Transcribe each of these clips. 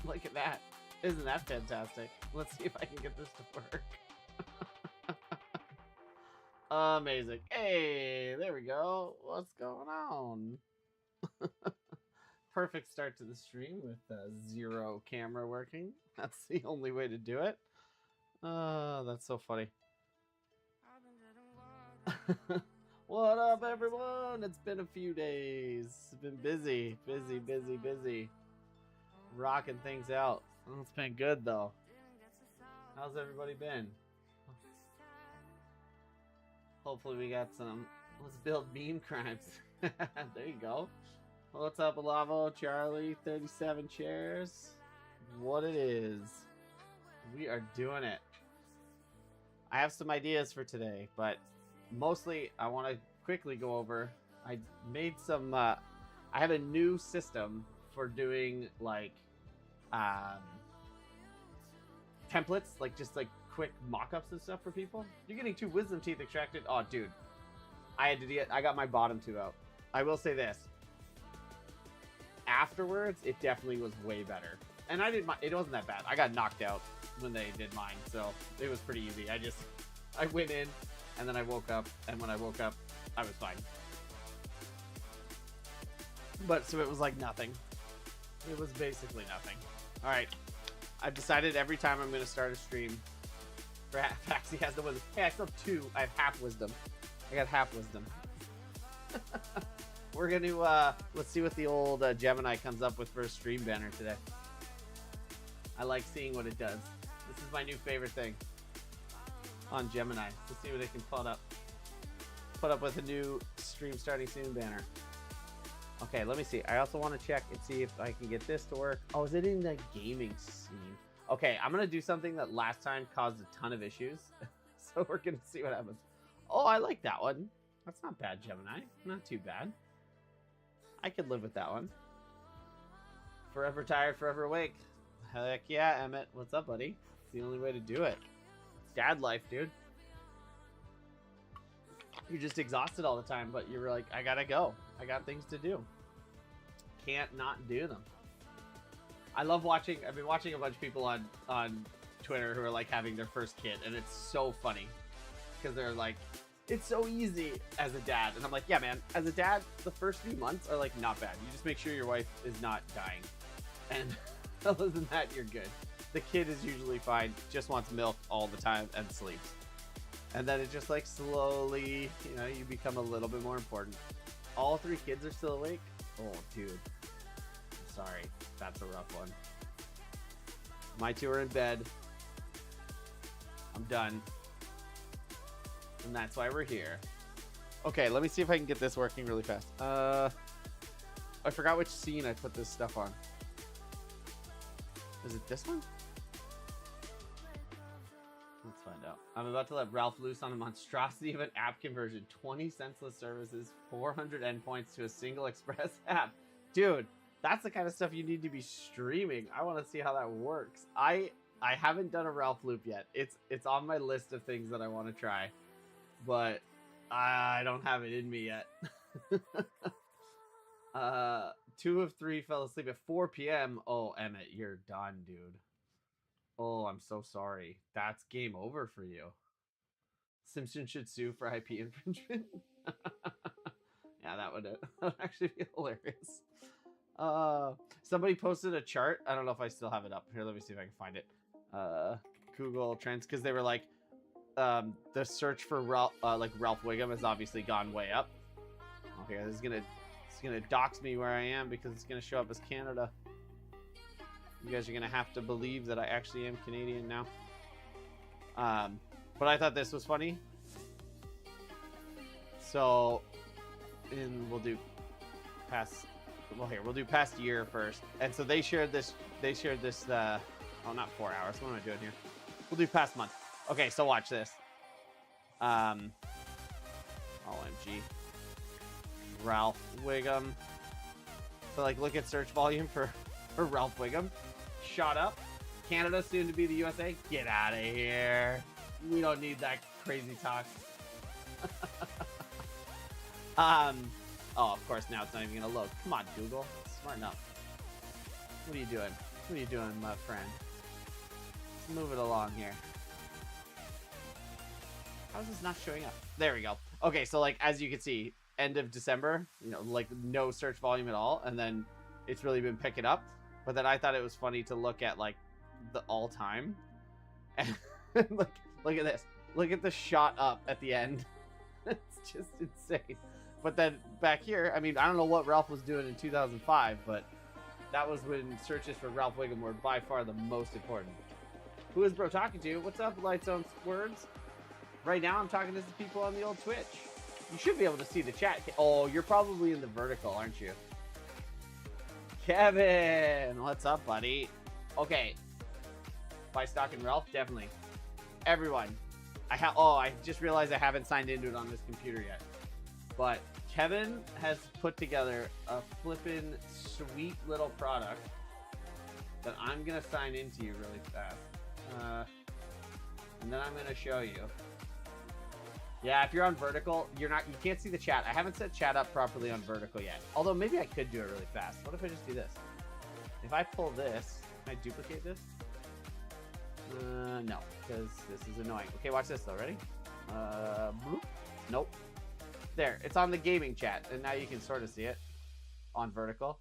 Look at that. Isn't that fantastic? Let's see if I can get this to work. Amazing. Hey, there we go. What's going on? Perfect start to the stream with zero camera working. That's the only way to do it. That's so funny. What up, everyone? It's been a few days. It's been busy, busy. Rocking things out. It's been good, though. How's everybody been? Hopefully we got some. Let's build meme crimes. There you go. What's up, Alavo, Charlie, 37 chairs? What it is. We are doing it. I have some ideas for today, but mostly I want to quickly go over. I made some. I have a new system for doing like templates, like just like quick mock-ups and stuff for people. You're getting 2 wisdom teeth extracted. Oh, dude, I got my bottom 2 out. I will say this. Afterwards, it definitely was way better, and it wasn't that bad. I got knocked out when they did mine, so it was pretty easy. I went in, and then I woke up, and when I woke up, I was fine. But so it was like nothing. It was basically nothing. All right, I've decided every time I'm going to start a stream, Faxi has the wisdom. Hey, I still have 2. I have half wisdom. I got half wisdom. We're going to, let's see what the old Gemini comes up with for a stream banner today. I like seeing what it does. This is my new favorite thing on Gemini. Let's see what it can put up with a new stream starting soon banner. Okay, let me see. I also want to check and see if I can get this to work. Oh, is it in the gaming scene? Okay, I'm going to do something that last time caused a ton of issues. So we're going to see what happens. Oh, I like that one. That's not bad, Gemini. Not too bad. I could live with that one. Forever tired, forever awake. Heck yeah, Emmett. What's up, buddy? It's the only way to do it. Dad life, dude. You're just exhausted all the time, but you're like, I gotta go. I got things to do. Can't not do them. I love watching. I've been watching a bunch of people on Twitter who are like having their first kid, and it's so funny because they're like, it's so easy as a dad, and I'm like, yeah, man. As a dad, the first few months are like not bad. You just make sure your wife is not dying, and other than that, you're good. The kid is usually fine, just wants milk all the time and sleeps. And then it just like slowly, you know, you become a little bit more important. All 3 kids are still awake? Oh, dude. I'm sorry. That's a rough one. My 2 are in bed. I'm done. And that's why we're here. Okay, let me see if I can get this working really fast. I forgot which scene I put this stuff on. Is it this one? Let's find out. I'm about to let Ralph loose on a monstrosity of an app conversion. 20 senseless services, 400 endpoints to a single express app. Dude, that's the kind of stuff you need to be streaming. I want to see how that works. I haven't done a Ralph loop yet. It's on my list of things that I want to try, but I don't have it in me yet. 2 of 3 fell asleep at 4 p.m. Oh, Emmett, you're done, dude. Oh, I'm so sorry. That's game over for you. Simpson should sue for IP infringement. Yeah, that would actually be hilarious. Somebody posted a chart. I don't know if I still have it up. Here, let me see if I can find it. Google Trends, because they were like, the search for Ralph Wiggum has obviously gone way up. Okay, it's gonna dox me where I am because it's gonna show up as Canada. You guys are gonna have to believe that I actually am Canadian now. But I thought this was funny. So, we'll do past. Well, here we'll do past year first. And so they shared this. Oh, not 4 hours. What am I doing here? We'll do past month. Okay, so watch this. OMG. Ralph Wiggum. So like, look at search volume for Ralph Wiggum. Shot up. Canada soon to be the USA. Get out of here. We don't need that crazy talk. Oh, of course, now it's not even gonna load. Come on, Google. Smart enough. What are you doing? What are you doing, my friend? Let's move it along here. How is this not showing up? There we go. Okay, so like as you can see, end of December, you know, like no search volume at all, and then it's really been picking up. But then I thought it was funny to look at like the all time, and look at this. Look at the shot up at the end. It's just insane. But then back here, I mean, I don't know what Ralph was doing in 2005, but that was when searches for Ralph Wiggum were by far the most important. Who is bro talking to? What's up, Lights on Words? Right now, I'm talking to some people on the old Twitch. You should be able to see the chat. Oh, you're probably in the vertical, aren't you? Kevin, what's up, buddy? Okay. By stalking Ralph, definitely. Everyone. I just realized I haven't signed into it on this computer yet. But Kevin has put together a flippin' sweet little product that I'm gonna sign into you really fast. And then I'm gonna show you. Yeah, if you're on vertical, you can't see the chat. I haven't set chat up properly on vertical yet. Although maybe I could do it really fast. What if I just do this? If I pull this, can I duplicate this? No, because this is annoying. Okay, watch this though. Ready? Bloop. Nope. There, it's on the gaming chat, and now you can sort of see it on vertical.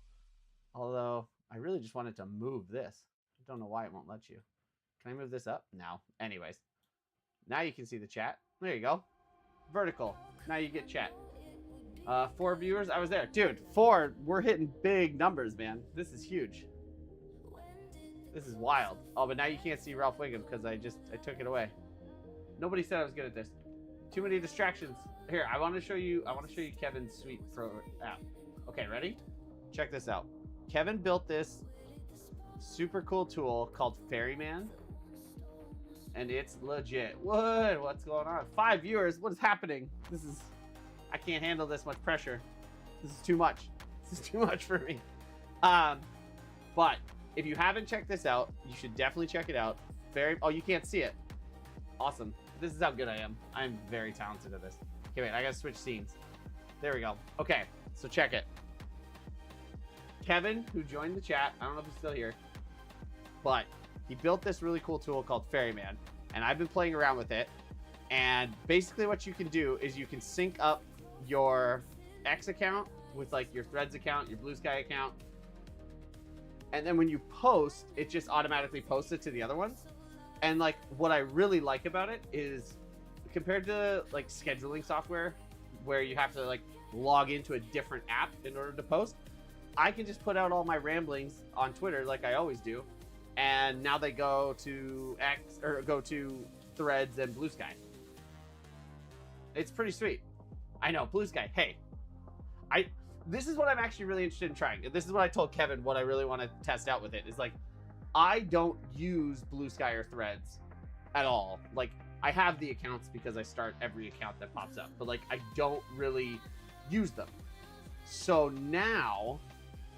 Although, I really just wanted to move this. I don't know why it won't let you. Can I move this up? No. Anyways. Now you can see the chat. There you go. Vertical. Now you get chat. 4 viewers. I was there. Dude, 4. We're hitting big numbers, man. This is huge. This is wild. Oh, but now you can't see Ralph Wiggum because I took it away. Nobody said I was good at this. Too many distractions. Here, I want to show you Kevin's sweet pro app. Okay, ready? Check this out. Kevin built this super cool tool called Ferryman. And it's legit. What? What's going on? 5 viewers. What is happening? I can't handle this much pressure. This is too much. This is too much for me. But if you haven't checked this out, you should definitely check it out. Oh, you can't see it. Awesome. This is how good I am. I'm very talented at this. Okay, wait. I gotta switch scenes. There we go. Okay, so check it. Kevin, who joined the chat, I don't know if he's still here, but he built this really cool tool called Ferryman, and I've been playing around with it. And basically what you can do is you can sync up your X account with like your Threads account, your Blue Sky account. And then when you post, it just automatically posts it to the other ones. And like what I really like about it is compared to like scheduling software where you have to like log into a different app in order to post, I can just put out all my ramblings on Twitter like I always do. And now they go to X or go to Threads and Blue Sky. It's pretty sweet. I know, Blue Sky. Hey, this is what I'm actually really interested in trying. This is what I told Kevin. What I really want to test out with it is like, I don't use Blue Sky or Threads at all. Like, I have the accounts because I start every account that pops up, but like, I don't really use them. So now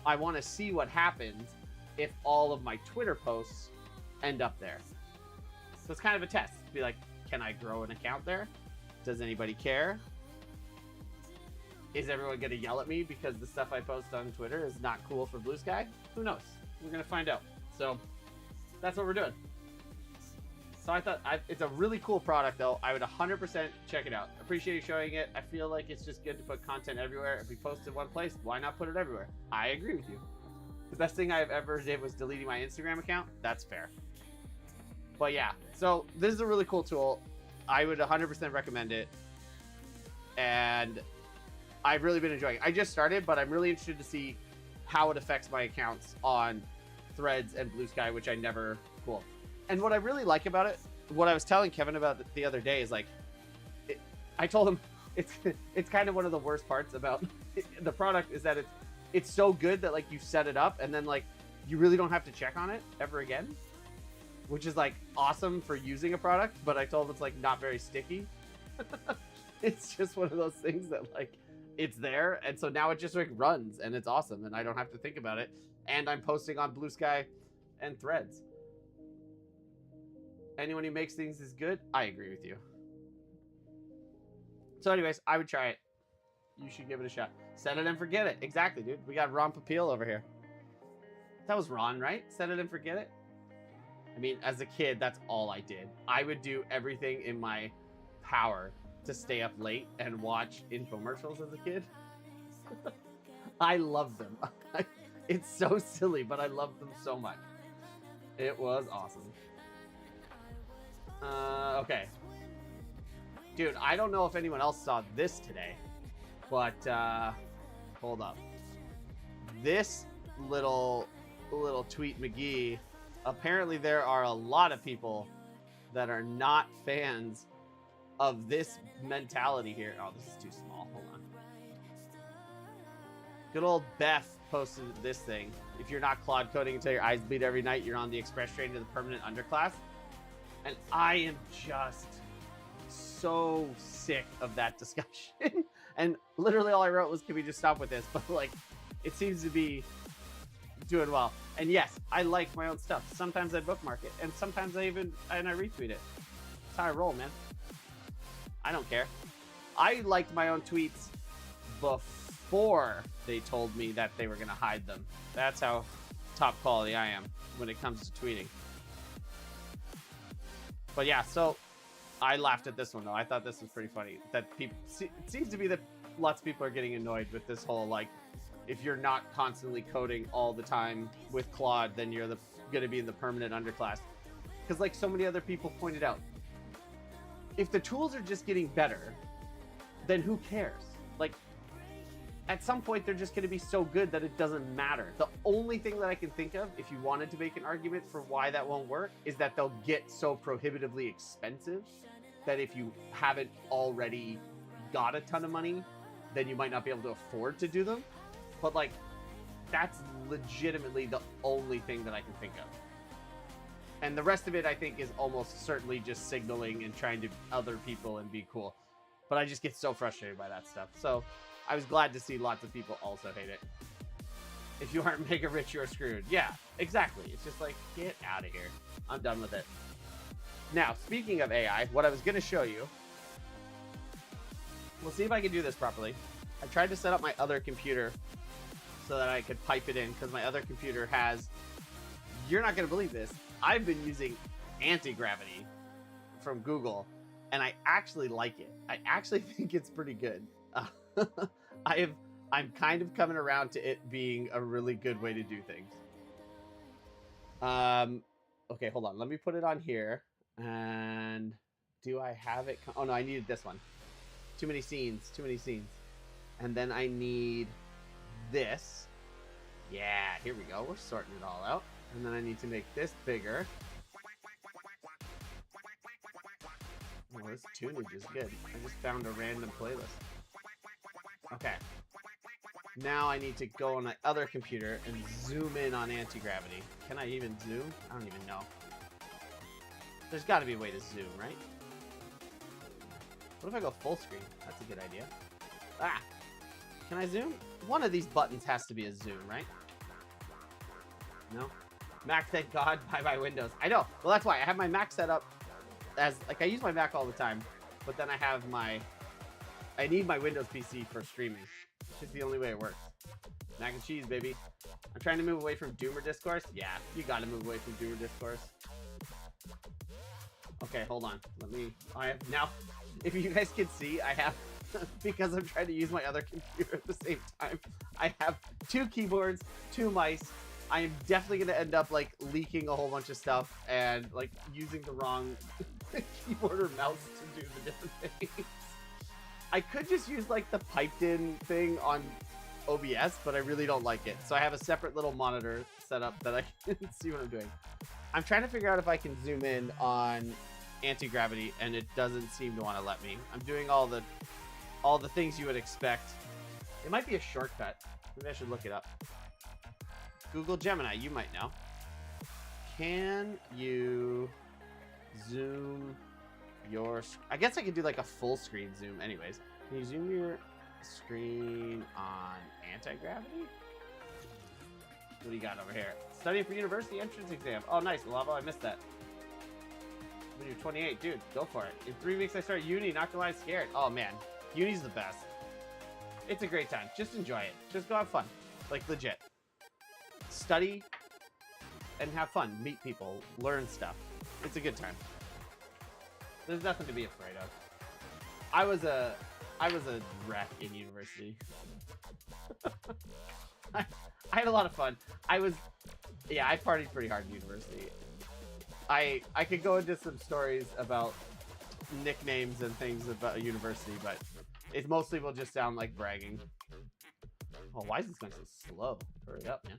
I want to see what happens if all of my Twitter posts end up there. So it's kind of a test to be like, can I grow an account there? Does anybody care? Is everyone going to yell at me because the stuff I post on Twitter is not cool for Blue Sky? Who knows? We're going to find out. So that's what we're doing. So I thought it's a really cool product, though. I would 100% check it out. Appreciate you showing it. I feel like it's just good to put content everywhere. If we post in one place, why not put it everywhere? I agree with you. The best thing I've ever did was deleting my Instagram account. That's fair. But yeah, so this is a really cool tool. I would 100% recommend it. And I've really been enjoying it. I just started, but I'm really interested to see how it affects my accounts on Threads and Blue Sky, which I never... Cool. And what I really like about it, what I was telling Kevin about the other day is like, I told him it's kind of one of the worst parts about the product is that it's so good that like you set it up and then like you really don't have to check on it ever again, which is like awesome for using a product. But I told him it's like not very sticky. It's just one of those things that like it's there, and so now it just like runs and it's awesome, and I don't have to think about it. And I'm posting on Blue Sky and Threads. Anyone who makes things is good. I agree with you. So anyways, I would try it. You should give it a shot. Set it and forget it. Exactly, dude. We got Ron Popeil over here. That was Ron, right? Set it and forget it. I mean, as a kid, that's all I did. I would do everything in my power to stay up late and watch infomercials as a kid. I love them. It's so silly, but I love them so much. It was awesome. Okay. Dude, I don't know if anyone else saw this today, but hold up. This little tweet McGee, apparently there are a lot of people that are not fans of this mentality here. Oh, this is too small. Hold on. Good old Beth posted this thing. If you're not clod coding until your eyes bleed every night, you're on the express train to the permanent underclass. And I am just so sick of that discussion. And literally all I wrote was, can we just stop with this? But like, it seems to be doing well. And yes, I like my own stuff. Sometimes I bookmark it, and sometimes I retweet it. That's how I roll, man. I don't care. I liked my own tweets before they told me that they were going to hide them. That's how top quality I am when it comes to tweeting. But yeah, so I laughed at this one though. I thought this was pretty funny. That people, it seems to be that lots of people are getting annoyed with this whole like, if you're not constantly coding all the time with Claude, then you're going to be in the permanent underclass. Because like so many other people pointed out, if the tools are just getting better, then who cares? Like, at some point, they're just going to be so good that it doesn't matter. The only thing that I can think of, if you wanted to make an argument for why that won't work, is that they'll get so prohibitively expensive that if you haven't already got a ton of money, then you might not be able to afford to do them. But like, that's legitimately the only thing that I can think of. And the rest of it, I think, is almost certainly just signaling and trying to other people and be cool. But I just get so frustrated by that stuff. So I was glad to see lots of people also hate it. If you aren't mega rich, you're screwed. Yeah, exactly. It's just like, get out of here. I'm done with it. Now, speaking of AI, what I was going to show you. We'll see if I can do this properly. I tried to set up my other computer so that I could pipe it in, because my other computer has, you're not going to believe this, I've been using anti-gravity from Google, and I actually like it. I actually think it's pretty good. I'm kind of coming around to it being a really good way to do things. Okay, hold on. Let me put it on here. And do I have it? Oh no, I needed this one. Too many scenes. And then I need this. Yeah, here we go. We're sorting it all out. And then I need to make this bigger. Oh, this tunage is good. I just found a random playlist. Okay. Now I need to go on my other computer and zoom in on anti-gravity. Can I even zoom? I don't even know. There's got to be a way to zoom, right? What if I go full screen? That's a good idea. Ah! Can I zoom? One of these buttons has to be a zoom, right? No? Mac, thank God. Bye-bye Windows. I know. Well, that's why. I have my Mac set up as... Like, I use my Mac all the time. But then I have my... I need my Windows PC for streaming. It's just the only way it works. Mac and cheese, baby. I'm trying to move away from Doomer Discourse. Yeah, you gotta move away from Doomer Discourse. Okay, hold on. Let me... I have... Now, if you guys can see, I have... because I'm trying to use my other computer at the same time. I have 2 keyboards, 2 mice. I am definitely going to end up, like, leaking a whole bunch of stuff and, like, using the wrong keyboard or mouse to do the different things. I could just use, like, the piped-in thing on OBS, but I really don't like it. So I have a separate little monitor set up that I can see what I'm doing. I'm trying to figure out if I can zoom in on anti-gravity, and it doesn't seem to want to let me. I'm doing all the things you would expect. It might be a shortcut. Maybe I should look it up. Google Gemini, you might know. Can you zoom your... I guess I could do like a full screen zoom anyways. Can you zoom your screen on anti-gravity? What do you got over here? Studying for university entrance exam. Oh, nice. Lava, I missed that. When you're 28, dude, go for it. In 3 weeks I start uni, not gonna lie, scared. Oh man, uni's the best. It's a great time. Just enjoy it. Just go have fun. Like, legit. Study and have fun, meet people, learn stuff. It's a good time. There's nothing to be afraid of. I was a wreck in university. I had a lot of fun. I partied pretty hard in university. I could go into some stories about nicknames and things about university, but it mostly will just sound like bragging. Oh, why is this going so slow? Hurry up, man.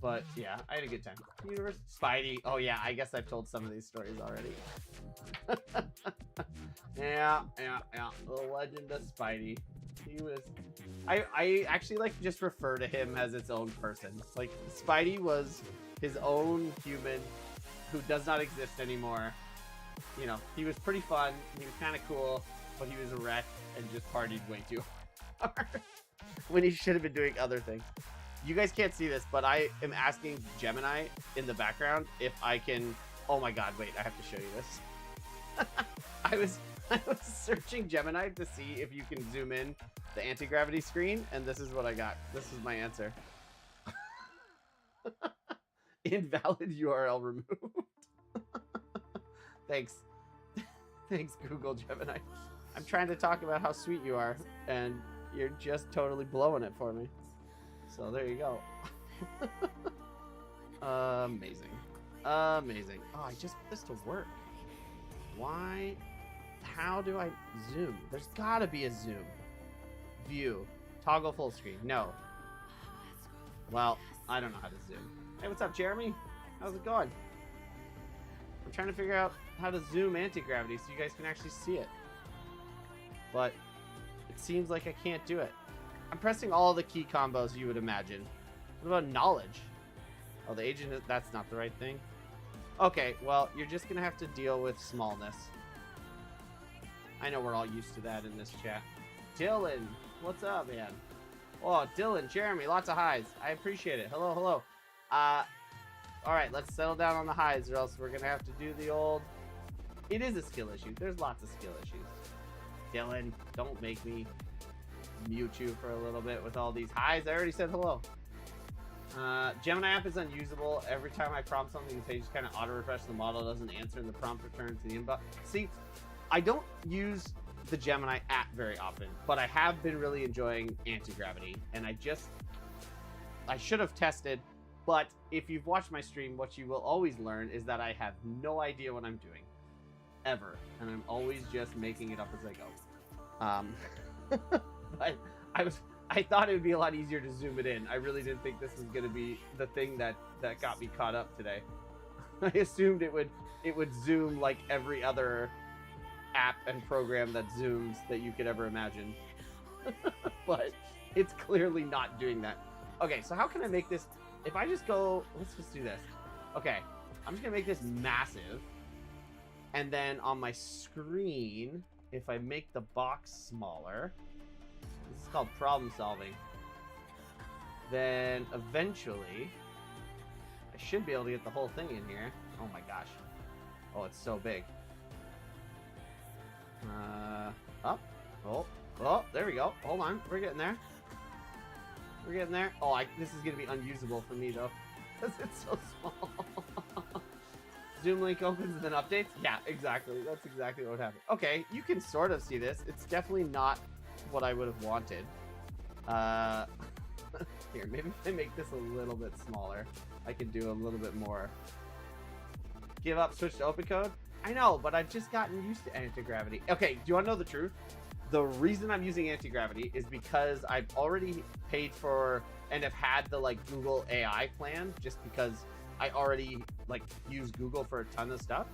But yeah, I had a good time. University Spidey. Oh yeah, I guess I've told some of these stories already. yeah. The legend of Spidey. He was. I actually like just refer to him as its own person. Like Spidey was his own human who does not exist anymore. You know, he was pretty fun. He was kind of cool, but he was a wreck and just partied way too hard when he should have been doing other things. You guys can't see this, but I am asking Gemini in the background if I can. Oh my god! Wait, I have to show you this. I was searching Gemini to see if you can zoom in the anti-gravity screen, and this is what I got. This is my answer. Invalid URL removed. Thanks. Thanks, Google Gemini. I'm trying to talk about how sweet you are, and you're just totally blowing it for me. So there you go. Amazing. Amazing. Oh, I just put this to work. Why? How do I zoom? There's gotta be a zoom. View. Toggle full screen. No. Well, I don't know how to zoom. Hey, what's up, Jeremy? How's it going? I'm trying to figure out how to zoom anti-gravity so you guys can actually see it. But it seems like I can't do it. I'm pressing all the key combos you would imagine. What about knowledge? Oh, the agent, that's not the right thing. Okay, well, you're just gonna have to deal with smallness. I know we're all used to that in this chat. Dylan, what's up, man? Oh, Dylan, Jeremy, lots of highs. I appreciate it. Hello, hello. All right, let's settle down on the highs, or else we're gonna have to do the old. It is a skill issue. There's lots of skill issues. Dylan, don't make me mute you for a little bit with all these highs. I already said hello. Gemini app is unusable. Every time I prompt something, the page kind of auto-refresh. The model doesn't answer, and the prompt returns to the inbox. See, I don't use the Gemini app very often, but I have been really enjoying anti-gravity, and I should have tested, but if you've watched my stream, what you will always learn is that I have no idea what I'm doing, ever, and I'm always just making it up as I go. But I thought it would be a lot easier to zoom it in. I really didn't think this was going to be the thing that got me caught up today. I assumed it would zoom like every other app and program that zooms that you could ever imagine. But it's clearly not doing that. Okay, so how can I make this? If I just go, let's just do this. Okay, I'm just gonna make this massive, and then on my screen, if I make the box smaller, this is called problem solving, then eventually I should be able to get the whole thing in here. Oh my gosh. Oh, it's so big. Up. Oh, there we go. Hold on. We're getting there. We're getting there. Oh, this is going to be unusable for me, though, because it's so small. Zoom link opens and then updates? Yeah, exactly. That's exactly what happened. Okay, you can sort of see this. It's definitely not what I would have wanted. Here, maybe if I make this a little bit smaller, I can do a little bit more. Give up, switch to OpenCode? I know, but I've just gotten used to anti-gravity. Okay, do you want to know the truth? The reason I'm using anti-gravity is because I've already paid for and have had the Google AI plan, just because I already use Google for a ton of stuff.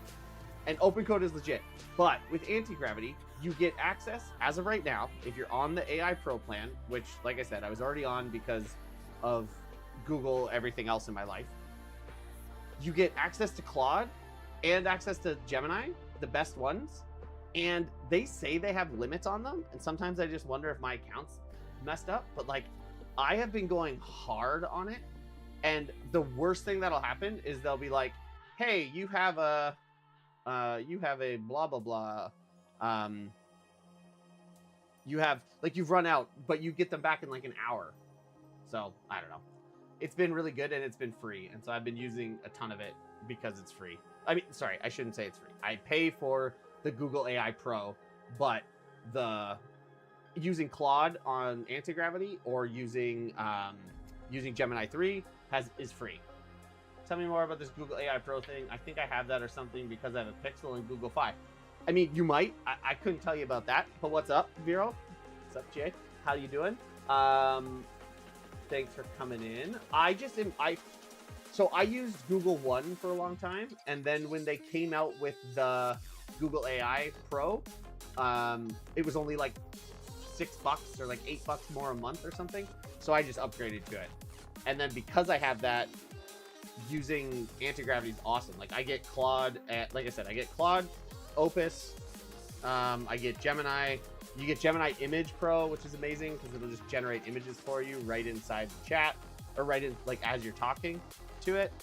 And OpenCode is legit. But with anti-gravity, you get access, as of right now, if you're on the AI Pro plan, which, like I said, I was already on because of Google, everything else in my life. You get access to Claude and access to Gemini, the best ones. And they say they have limits on them. And sometimes I just wonder if my account's messed up. But I have been going hard on it. And the worst thing that'll happen is they'll be like, hey, you have a blah, blah, blah. You have, you've run out, but you get them back in an hour. So, I don't know. it's been really good and it's been free. And so I've been using a ton of it because it's free. I mean, sorry, I shouldn't say it's free. I pay for the Google AI Pro, but the using Claude on Antigravity or using Gemini 3 is free. Tell me more about this Google AI Pro thing. I think I have that or something because I have a Pixel and Google Fi. I mean, you might. I couldn't tell you about that. But what's up, Vero? What's up, Jay? How you doing? Thanks for coming in. So I used Google One for a long time, and then when they came out with the Google AI Pro, it was only like $6 or like $8 more a month or something. So I just upgraded to it. And then because I have that, using Antigravity is awesome. Like I get Claude, like I said, I get Claude, Opus, I get Gemini. You get Gemini Image Pro, which is amazing because it'll just generate images for you right inside the chat or right in like as you're talking to it.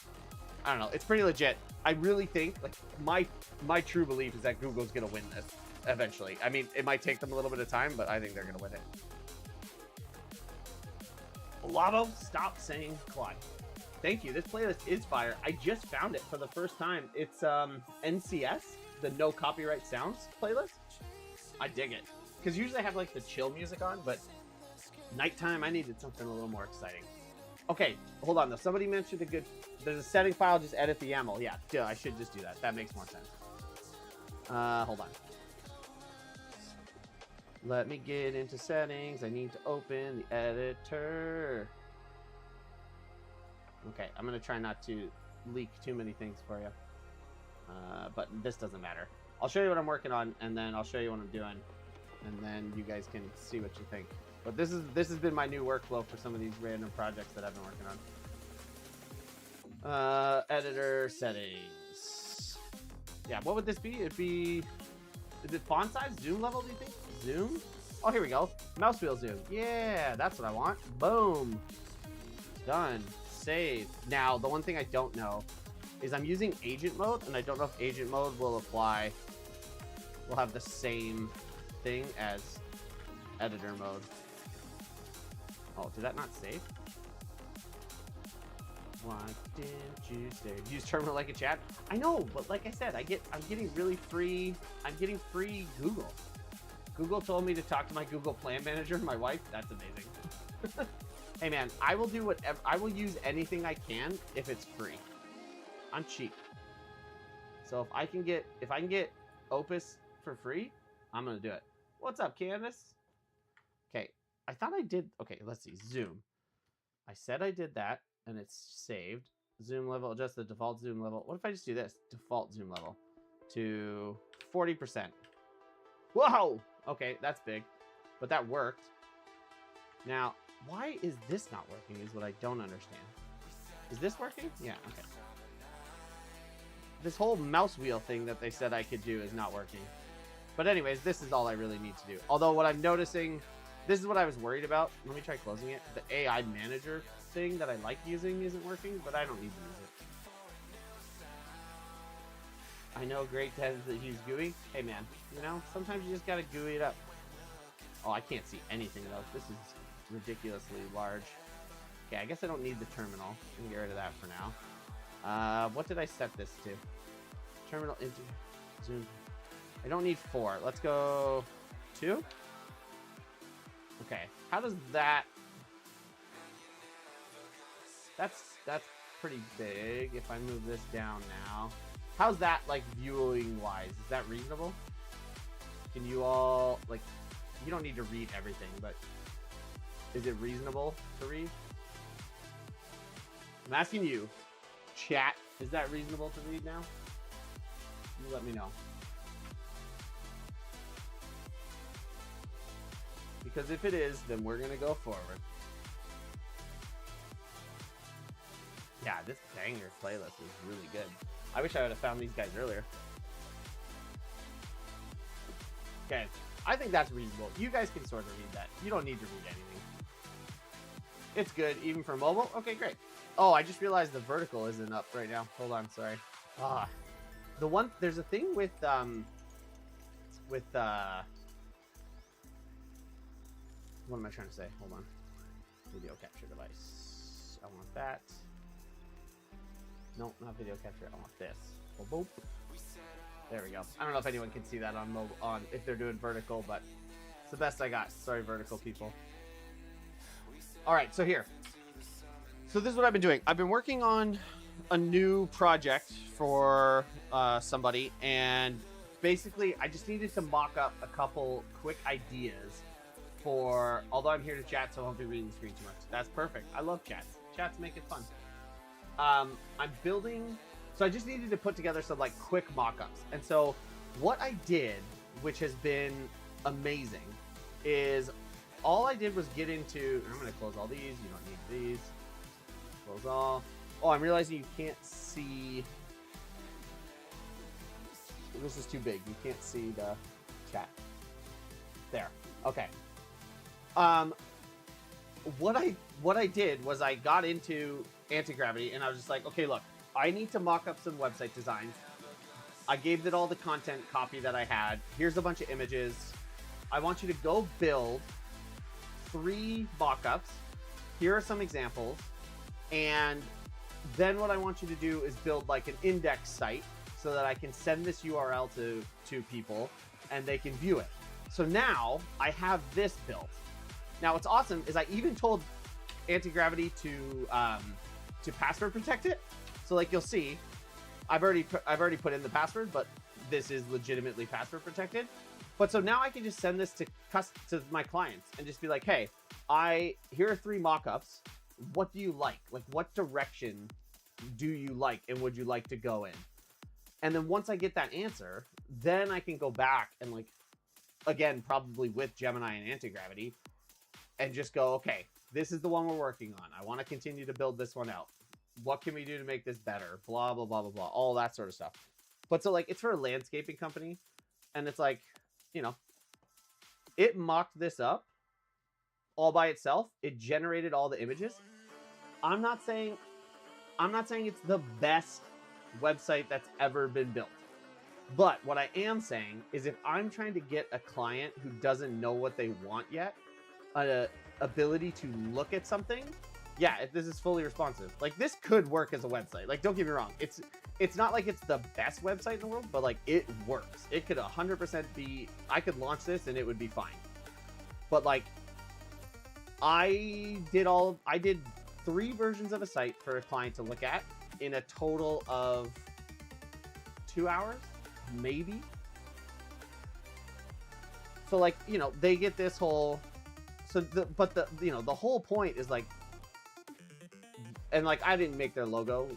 I don't know. It's pretty legit. I really think like my true belief is that Google's gonna win this eventually. I mean, it might take them a little bit of time, but I think they're gonna win it. Lavo, stop saying Claude. Thank you. This playlist is fire. I just found it for the first time. It's NCS, the No Copyright Sounds playlist. I dig it. Because usually I have like the chill music on, but nighttime I needed something a little more exciting. Okay, hold on though. Somebody mentioned there's a setting file, just edit the YAML. Yeah, duh, I should just do that. That makes more sense. Hold on. Let me get into settings. I need to open the editor. Okay, I'm going to try not to leak too many things for you. But this doesn't matter. I'll show you what I'm working on, and then I'll show you what I'm doing. And then you guys can see what you think. But this has been my new workflow for some of these random projects that I've been working on. Editor settings. Yeah, what would this be? Is it font size? Zoom level, do you think? Zoom? Oh, here we go. Mouse wheel zoom. Yeah, that's what I want. Boom. Done. Save. Now, the one thing I don't know is I'm using agent mode, and I don't know if agent mode will have the same thing as editor mode. Oh, did that not save? Why didn't you save? Use terminal like a chat? I know, but like I said, I'm getting free Google. Google told me to talk to my Google Plan Manager, my wife. That's amazing. Hey man, I will do whatever. I will use anything I can if it's free. I'm cheap. So if I can get Opus for free, I'm gonna do it. What's up, Candace? Okay, I thought I did. Okay, let's see. Zoom. I said I did that, and it's saved. Zoom level, adjust the default zoom level. What if I just do this? Default zoom level to 40%. Whoa! Okay, that's big, but that worked. Now, why is this not working is what I don't understand. Is this working? Yeah, okay. This whole mouse wheel thing that they said I could do is not working. But anyways, this is all I really need to do. Although what I'm noticing, this is what I was worried about. Let me try closing it. The AI manager thing that I like using isn't working, but I don't need to use it. I know great devs that use GUI. Hey man, you know, sometimes you just gotta GUI it up. Oh, I can't see anything though. This is ridiculously large. Okay, I guess I don't need the terminal. I can get rid of that for now. What did I set this to? Terminal into zoom. I don't need 4. Let's go 2. Okay, how does that? That's pretty big. If I move this down now, how's that like viewing wise? Is that reasonable? Can you all like? You don't need to read everything, but is it reasonable to read? I'm asking you, chat. Is that reasonable to read now? You let me know. Because if it is, then we're gonna go forward. Yeah, this banger playlist is really good. I wish I would have found these guys earlier. Okay, I think that's reasonable. You guys can sort of read that. You don't need to read anything. It's good, even for mobile. Okay, great. Oh, I just realized the vertical isn't up right now. Hold on, sorry. There's a thing with what am I trying to say? Hold on. Video capture device. I want that. Nope, not video capture. I want this. Boop, boop. There we go. I don't know if anyone can see that on mobile, if they're doing vertical, but it's the best I got. Sorry, vertical people. All right, so here. So this is what I've been doing. I've been working on a new project for somebody, and basically I just needed to mock up a couple quick ideas for, although I'm here to chat, so I won't be reading the screen too much. That's perfect. I love chats. Chats make it fun. I'm building, so I just needed to put together some like quick mock-ups. And so what I did, which has been amazing, is all I did was get into, and I'm going to close all these. You don't need these. Close all. Oh, I'm realizing you can't see. This is too big. You can't see the chat. There. Okay. What I did was I got into Anti-Gravity, and I was just like, okay, look, I need to mock up some website designs. I gave it all the content copy that I had. Here's a bunch of images. I want you to go build 3 mock-ups. Here are some examples. And then what I want you to do is build like an index site so that I can send this URL to people and they can view it. So now I have this built. Now what's awesome is I even told Anti-Gravity to password protect it. So like you'll see, I've already put in the password, but this is legitimately password protected. But so now I can just send this to my clients and just be like, hey, here are 3 mock-ups. What do you like? Like, what direction do you like and would you like to go in? And then once I get that answer, then I can go back and like, again, probably with Gemini and Anti-Gravity, and just go, okay, this is the one we're working on. I want to continue to build this one out. What can we do to make this better? Blah, blah, blah, blah, blah, all that sort of stuff. But so like, it's for a landscaping company, and it's like, you know, it mocked this up all by itself. It generated all the images. I'm not saying it's the best website that's ever been built. But what I am saying is if I'm trying to get a client who doesn't know what they want yet, an ability to look at something, yeah, if this is fully responsive, like this could work as a website. Like, don't get me wrong. It's not like it's the best website in the world, but like it works. It could 100% be, I could launch this and it would be fine. But like, I did 3 versions of a site for a client to look at in a total of 2 hours, maybe. So like, you know, they get this whole, but the whole point is like, and like, I didn't make their logo,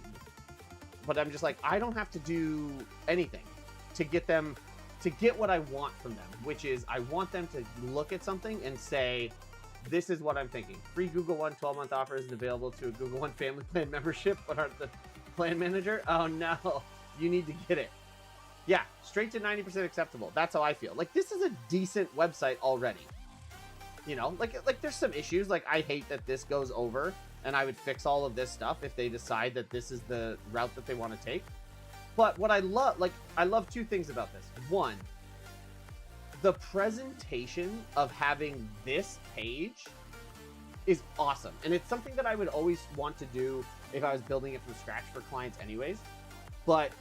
but I'm just like, I don't have to do anything to get what I want from them, which is I want them to look at something and say, this is what I'm thinking. Free Google One 12-month offer isn't available to a Google One family plan membership, but aren't the plan manager? Oh no, you need to get it. Yeah, straight to 90% acceptable. That's how I feel. Like, this is a decent website already. You know, like there's some issues. Like, I hate that this goes over, and I would fix all of this stuff if they decide that this is the route that they want to take. But what I love, like, I love 2 things about this. One, the presentation of having this page is awesome. And it's something that I would always want to do if I was building it from scratch for clients anyways. But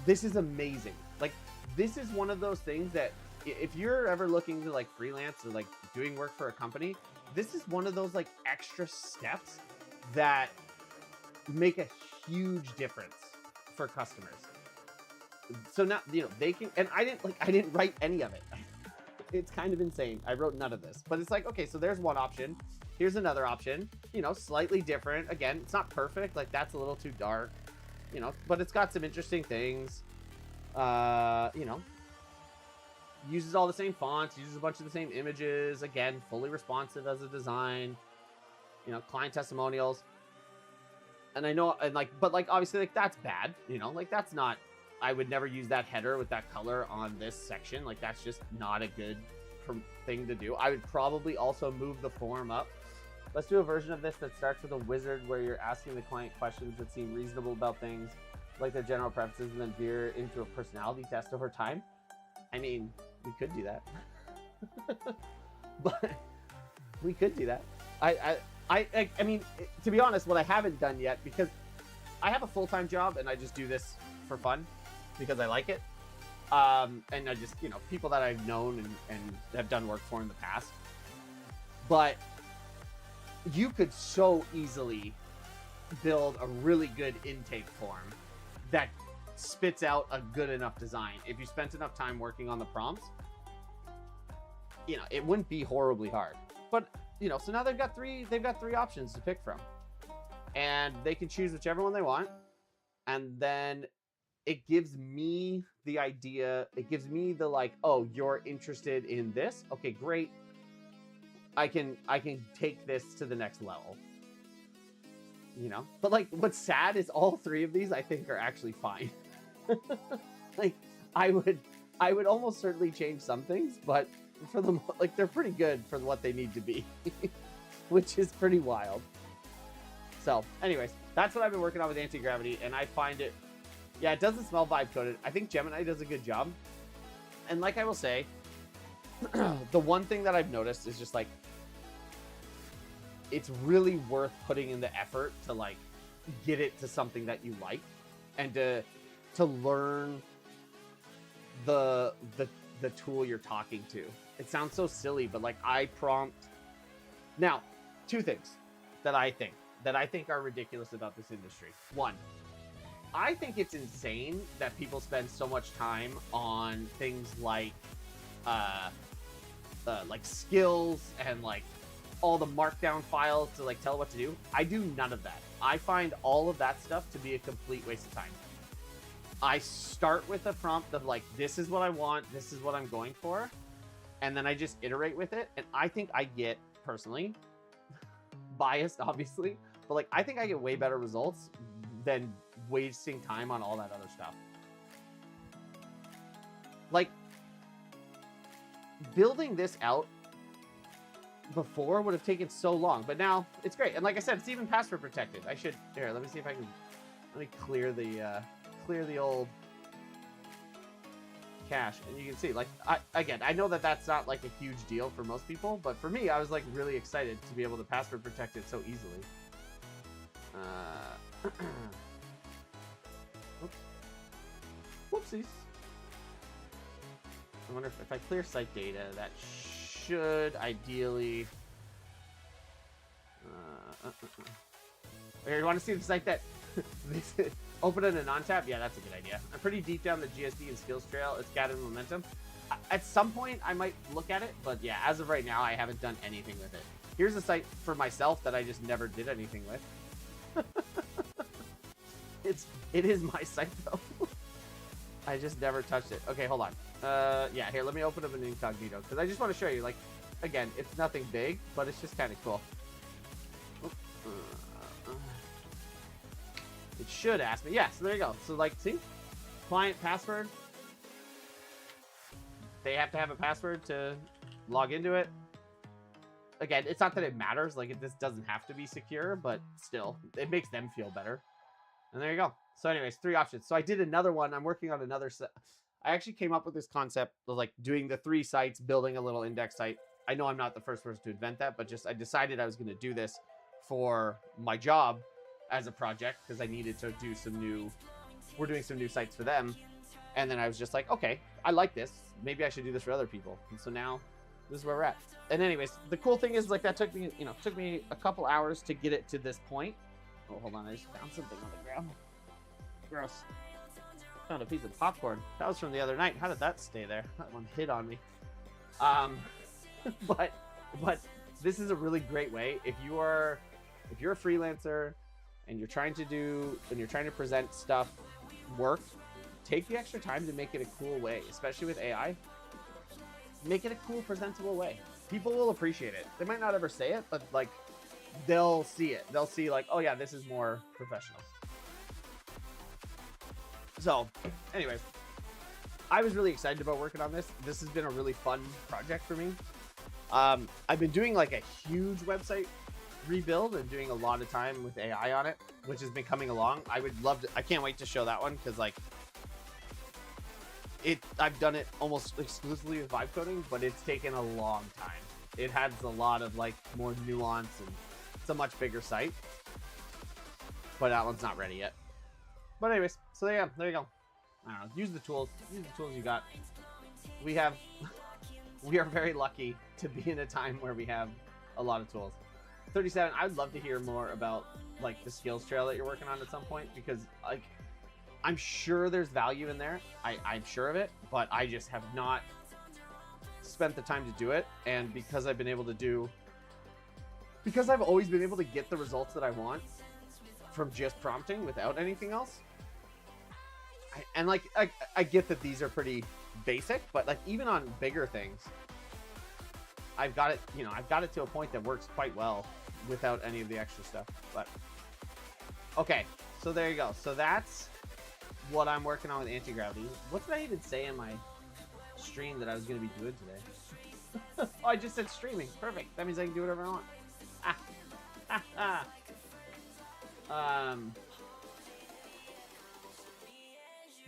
this is amazing. Like, this is one of those things that if you're ever looking to like freelance or like doing work for a company, this is one of those like extra steps that make a huge difference for customers. So now, you know, they can, and I didn't write any of it. It's kind of insane. I wrote none of this, but it's like, okay, so there's one option. Here's another option, you know, slightly different. Again, it's not perfect. Like, that's a little too dark, you know, but it's got some interesting things. You know, uses all the same fonts, uses a bunch of the same images. Again, fully responsive as a design, you know, client testimonials. And I know, and like, but like, obviously, like, that's bad, you know, like, that's not, I would never use that header with that color on this section. Like, that's just not a good thing to do. I would probably also move the form up. Let's do a version of this that starts with a wizard where you're asking the client questions that seem reasonable about things, like their general preferences, and then veer into a personality test over time. I mean, we could do that. But we could do that. I mean, to be honest, what I haven't done yet, because I have a full-time job and I just do this for fun because I like it. And I just, people that I've known and have done work for in the past. But you could so easily build a really good intake form that spits out a good enough design. If you spent enough time working on the prompts, it wouldn't be horribly hard. But, so now they've got three options to pick from. And they can choose whichever one they want. And then it gives me the idea, it gives me the like, oh, you're interested in this? Okay, great. I can take this to the next level. But like what's sad is all three of these I think are actually fine. Like I would almost certainly change some things, but for them, like they're pretty good for what they need to be, which is pretty wild. So anyways, that's what I've been working on with Anti-Gravity, and I find it, yeah, it doesn't smell vibe coded. I think Gemini does a good job. And like I will say, the one thing that I've noticed is just like, it's really worth putting in the effort to like get it to something that you like and to learn the tool you're talking to. It sounds so silly, but like I prompt. Now, two things that I think are ridiculous about this industry. One, I think it's insane that people spend so much time on things like skills and like all the markdown files to like tell what to do. I do none of that. I find all of that stuff to be a complete waste of time. I start with a prompt of like, this is what I want, this is what I'm going for, and then I just iterate with it. And I think I get, personally, biased obviously, but like I think I get way better results than wasting time on all that other stuff. Like building this out before would have taken so long, but now it's great. And like I said, it's even password protected. I should, here, let me see if I can, let me clear the old cache, and you can see, like, I know that that's not like a huge deal for most people, but for me, I was like really excited to be able to password protect it so easily. Oops. Whoopsies. I wonder if I clear site data, that should ideally. Here, you want to see the site that open it in non-tab? Yeah, that's a good idea. I'm pretty deep down the GSD and skills trail. It's gathering momentum. At some point, I might look at it, but yeah, as of right now, I haven't done anything with it. Here's a site for myself that I just never did anything with. It is my site though. I just never touched it. Okay, hold on. Yeah, here, let me open up an incognito because I just want to show you. Like, again, it's nothing big, but it's just kind of cool. It should ask me. Yeah, so there you go. So like, see, client password. They have to have a password to log into it. Again, it's not that it matters. Like, this doesn't have to be secure, but still, it makes them feel better. And there you go. So anyways, 3 options. So I did another one. I'm working on another set. I actually came up with this concept of like doing the 3 sites, building a little index site. I know I'm not the first person to invent that, but just I decided I was going to do this for my job as a project because I needed to do we're doing some new sites for them. And then I was just like, okay, I like this. Maybe I should do this for other people. And so now this is where we're at. And anyways, the cool thing is like that took me a couple hours to get it to this point. Oh, hold on. I just found something on the ground. Gross. Found a piece of popcorn. That was from the other night. How did that stay there? That one hit on me. But this is a really great way if you're a freelancer and you're trying to present stuff work, take the extra time to make it a cool way, especially with AI. Make it a cool, presentable way. People will appreciate it. They might not ever say it, but like they'll see it. They'll see like, oh yeah, this is more professional. So, anyways, I was really excited about working on this. This has been a really fun project for me. I've been doing like a huge website rebuild and doing a lot of time with AI on it, which has been coming along. I can't wait to show that one because like I've done it almost exclusively with vibe coding, but it's taken a long time. It has a lot of like more nuance and It's a much bigger site, but that one's not ready yet. But anyways, so there you go. I don't know. Use the tools. Use the tools you got. We are very lucky to be in a time where we have a lot of tools. 37. I'd love to hear more about like the skills trail that you're working on at some point, because like I'm sure there's value in there. I'm sure of it, but I just have not spent the time to do it. And because I've always been able to get the results that I want from just prompting without anything else. I get that these are pretty basic, but like even on bigger things, I've got it to a point that works quite well without any of the extra stuff. But okay, so there you go. So that's what I'm working on with anti-gravity. What did I even say in my stream that I was going to be doing today? Oh, I just said streaming. Perfect. That means I can do whatever I want.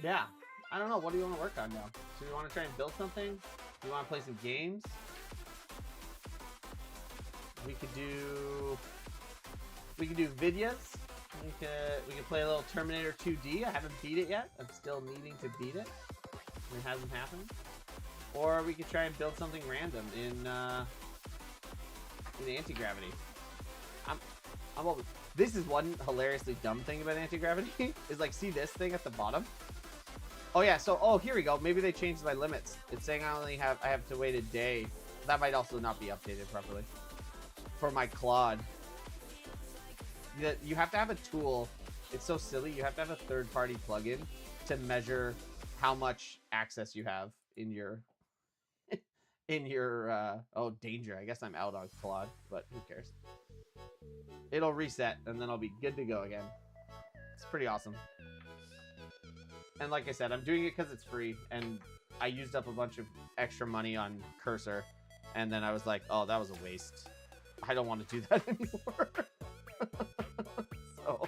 Yeah, I don't know. What do you want to work on now? So you want to try and build something? You want to play some games? We could do videos. We could play a little Terminator 2D. I haven't beat it yet. I'm still needing to beat it. It hasn't happened. Or we could try and build something random in anti-gravity. I'm open. This is one hilariously dumb thing about anti-gravity is like, see this thing at the bottom? Oh yeah, so here we go. Maybe they changed my limits. It's saying I have to wait a day. That might also not be updated properly. For my Claude. You have to have a tool. It's so silly. You have to have a third-party plugin to measure how much access you have in your oh, danger. I guess I'm out on Claude, but who cares? It'll reset and then I'll be good to go again. It's pretty awesome. And like I said, I'm doing it because it's free, and I used up a bunch of extra money on Cursor, and then I was like, oh, that was a waste. I don't want to do that anymore. So,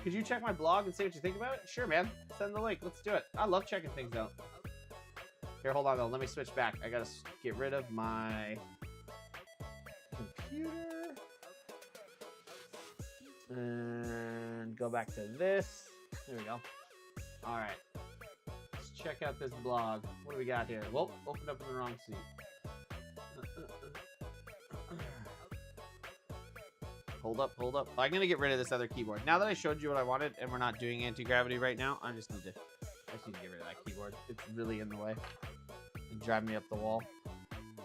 could you check my blog and see what you think about it? Sure, man. Send the link. Let's do it. I love checking things out. Here, hold on, though. Let me switch back. I gotta get rid of my computer. And go back to this. There we go. All right. Let's check out this blog. What do we got here? Whoa, opened up in the wrong seat. Hold up, hold up. I'm gonna get rid of this other keyboard. Now that I showed you what I wanted, and we're not doing anti-gravity right now, I just need to get rid of that keyboard. It's really in the way. It's driving me up the wall.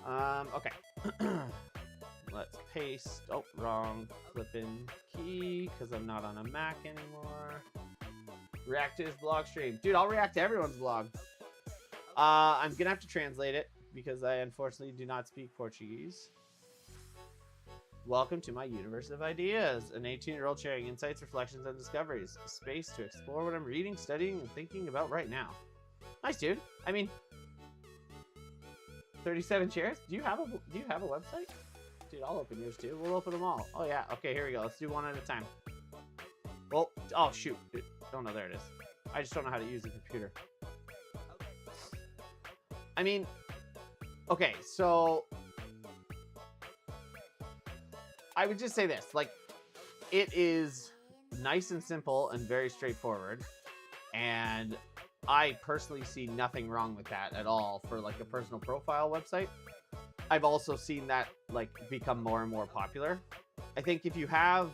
Okay. Let's paste. Oh, wrong flipping key, because I'm not on a Mac anymore. React to his blog stream. Dude, I'll react to everyone's blog. I'm gonna have to translate it, because I unfortunately do not speak Portuguese. Welcome to my universe of ideas, an 18-year-old sharing insights, reflections, and discoveries. A space to explore what I'm reading, studying, and thinking about right now. Nice, dude. I mean, 37 shares? Do you have a website? Dude, I'll open yours too. We'll open them all. Oh yeah. Okay, here we go. Let's do one at a time. Well, oh shoot. Dude. Oh no, there it is. I just don't know how to use the computer. I mean, okay, so I would just say this, like, it is nice and simple and very straightforward, and I personally see nothing wrong with that at all for like a personal profile website. I've also seen that like become more and more popular. I think if you have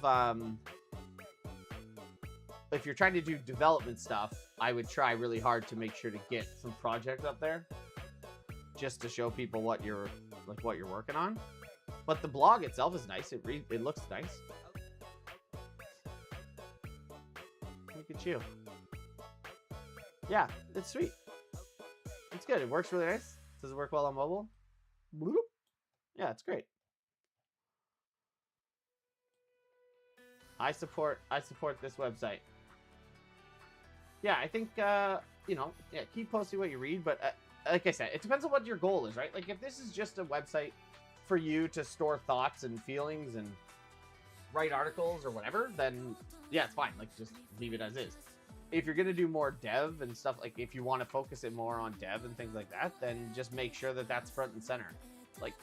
if you're trying to do development stuff, I would try really hard to make sure to get some projects up there just to show people what you're working on. But the blog itself is nice. It looks nice. Look at you. Yeah, it's sweet. It's good. It works really nice. Does it work well on mobile? Bloop. Yeah, it's great. I support this website. Yeah, I think keep posting what you read, but like I said, it depends on what your goal is, right? Like if this is just a website for you to store thoughts and feelings and write articles or whatever, then yeah, it's fine. Like just leave it as is. If you're gonna do more dev and stuff, like if you want to focus it more on dev and things like that, then just make sure that that's front and center. Like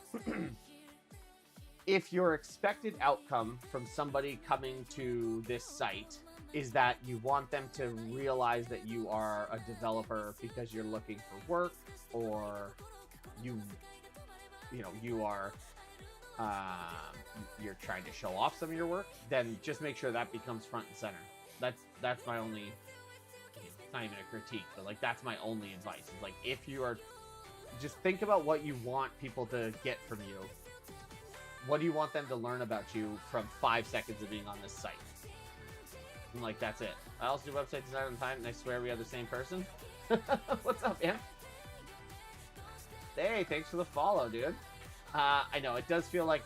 if your expected outcome from somebody coming to this site is that you want them to realize that you are a developer because you're looking for work, or you know, you are you're trying to show off some of your work, then just make sure that becomes front and center. That's my only, it's not even a critique, but like that's my only advice. Is like, if you are, just think about what you want people to get from you. What do you want them to learn about you from 5 seconds of being on this site? And like, that's it. I also do website design on time, and I swear we are the same person. What's up, man? Hey, thanks for the follow, dude. I know, it does feel like,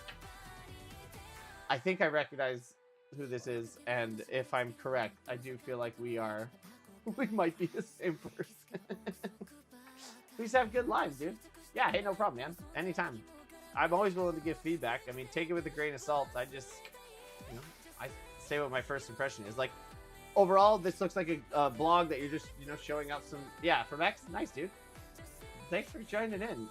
I think I recognize who this is, and if I'm correct, I do feel like we might be the same person. We just have good lives, dude. Yeah, hey, no problem, man. Anytime. I'm always willing to give feedback. I mean, take it with a grain of salt. I just, you know, I say what my first impression is. Like, overall, this looks like a blog that you're just, you know, showing out some, yeah, from X. Nice, dude. Thanks for joining in.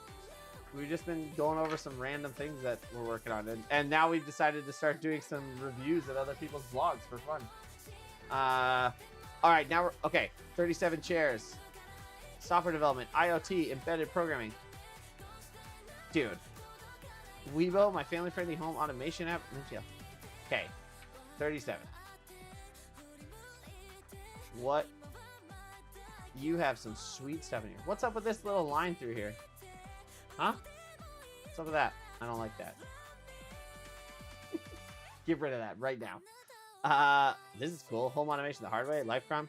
We've just been going over some random things that we're working on, and now we've decided to start doing some reviews of other people's vlogs for fun. All right, now we're, okay, 37 chairs. Software development, IoT, embedded programming. Dude. Weebo, my family-friendly home automation app. Okay, 37. What? You have some sweet stuff in here. What's up with this little line through here? Huh? What's up with that? I don't like that. Get rid of that right now. This is cool. Home automation the hard way. Lifecom.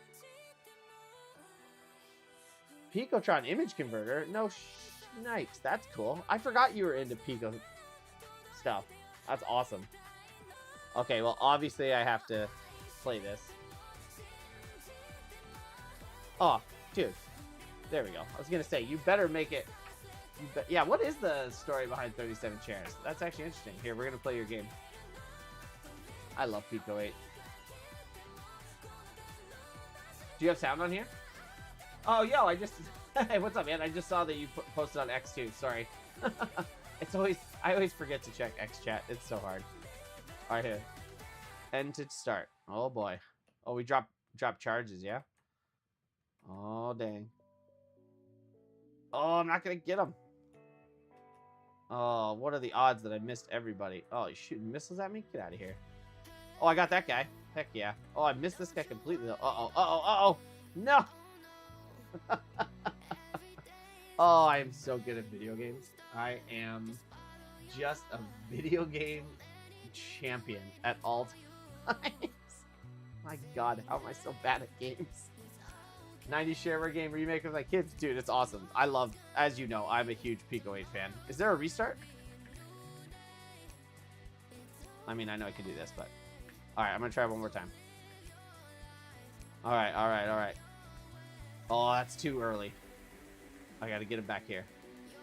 Picotron image converter. No snipes. That's cool. I forgot you were into Pico stuff. That's awesome. Okay, well, obviously I have to play this. Oh, dude. There we go. I was going to say, you better make it... yeah, what is the story behind 37 chairs? That's actually interesting. Here, we're going to play your game. I love Pico 8. Do you have sound on here? Oh, yo, I just... hey, what's up, man? I just saw that you posted on X too. Sorry. It's always... I always forget to check X chat. It's so hard. All right, here. End to start. Oh, boy. Oh, we drop charges, yeah? Oh, dang. Oh, I'm not going to get them. Oh, what are the odds that I missed everybody? Oh, you shooting missiles at me? Get out of here. Oh, I got that guy. Heck yeah. Oh, I missed this guy completely. Uh-oh, uh-oh, uh-oh. No! Oh, I am so good at video games. I am just a video game champion at all times. My God, how am I so bad at games? 90 shareware game remake with my kids. Dude, it's awesome. I love, as you know, I'm a huge Pico 8 fan. Is there a restart? I mean, I know I can do this, but... Alright, I'm gonna try one more time. Alright, alright, alright. Oh, that's too early. I gotta get it back here.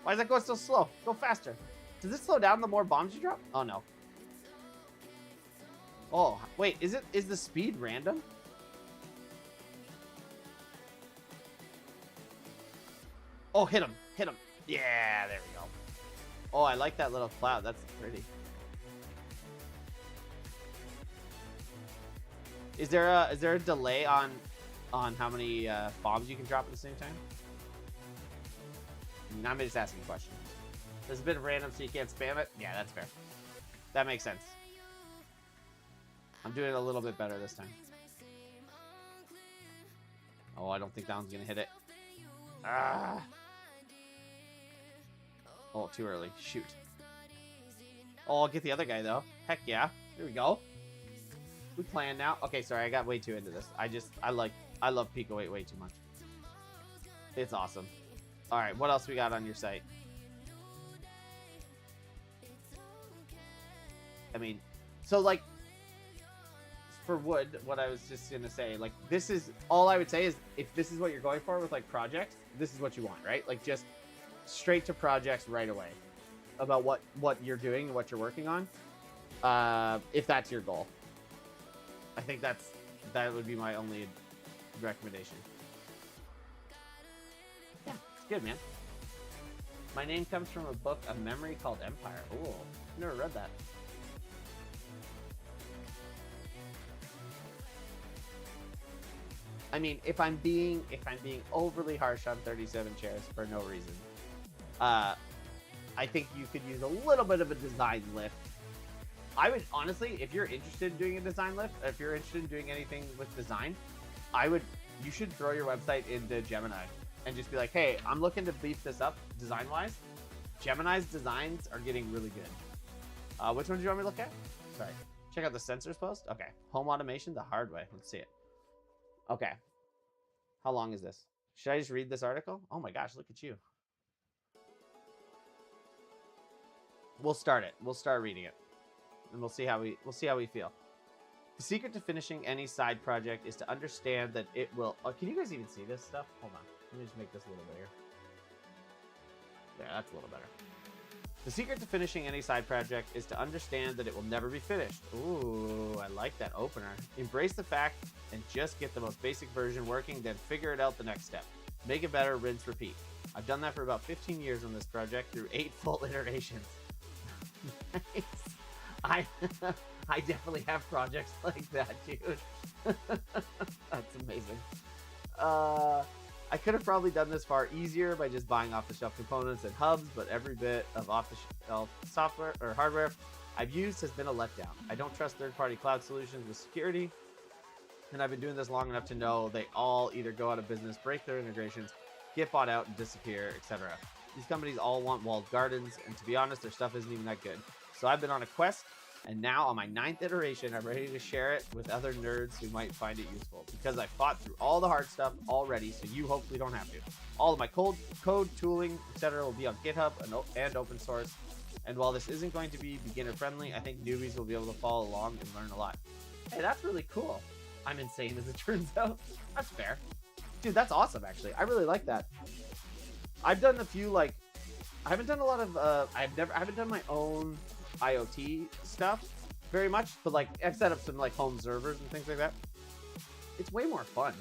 Why is that going so slow? Go faster. Does it slow down the more bombs you drop? Oh, no. Oh, wait, is the speed random? Oh, hit him. Hit him. Yeah, there we go. Oh, I like that little cloud. That's pretty. Is there a delay on how many bombs you can drop at the same time? I'm just asking a question. There's a bit of random so you can't spam it? Yeah, that's fair. That makes sense. I'm doing it a little bit better this time. Oh, I don't think that one's gonna hit it. Ah. Oh, too early. Shoot. Oh, I'll get the other guy, though. Heck yeah. Here we go. We playing now. Okay, sorry. I got way too into this. I love Pico 8 way too much. It's awesome. All right, what else we got on your site? I mean, so, like, for wood, what I was just going to say, like, this is, all I would say is, if this is what you're going for with, like, projects, this is what you want, right? Like, just straight to projects right away about what you're doing and what you're working on, if that's your goal. I think that would be my only recommendation. Yeah, it's good, man. My name comes from a book, A Memory Called Empire. Ooh, I've never read that. I mean, if I'm being overly harsh on 37 chairs for no reason, I think you could use a little bit of a design lift. I would honestly, if you're interested in doing a design lift, if you're interested in doing anything with design, you should throw your website into Gemini and just be like, hey, I'm looking to beef this up design-wise. Gemini's designs are getting really good. Which one do you want me to look at? Sorry. Check out the sensors post. Okay. Home automation the hard way. Let's see it. Okay. How long is this? Should I just read this article? Oh my gosh, look at you. We'll start it. We'll start reading it. And we'll see how we feel. The secret to finishing any side project is to understand that it will... Oh, can you guys even see this stuff? Hold on. Let me just make this a little bigger. There, that's a little better. The secret to finishing any side project is to understand that it will never be finished. Ooh, I like that opener. Embrace the fact and just get the most basic version working, then figure it out the next step. Make it better, rinse, repeat. I've done that for about 15 years on this project through 8 full iterations. Nice. I definitely have projects like that, dude. That's amazing. I could have probably done this far easier by just buying off-the-shelf components and hubs, but every bit of off-the-shelf software or hardware I've used has been a letdown. I don't trust third-party cloud solutions with security, and I've been doing this long enough to know they all either go out of business, break their integrations, get bought out, and disappear, etc. These companies all want walled gardens, and to be honest, their stuff isn't even that good. So I've been on a quest, and now on my 9th iteration, I'm ready to share it with other nerds who might find it useful, because I fought through all the hard stuff already, so you hopefully don't have to. All of my code, tooling, etc. will be on GitHub and open source, and while this isn't going to be beginner friendly, I think newbies will be able to follow along and learn a lot. Hey, that's really cool. I'm insane as it turns out. That's fair. Dude, that's awesome, actually. I really like that. I've done a few, like, I haven't done a lot of, I haven't done my own IoT stuff very much, but like I've set up some like home servers and things like that. It's way more fun.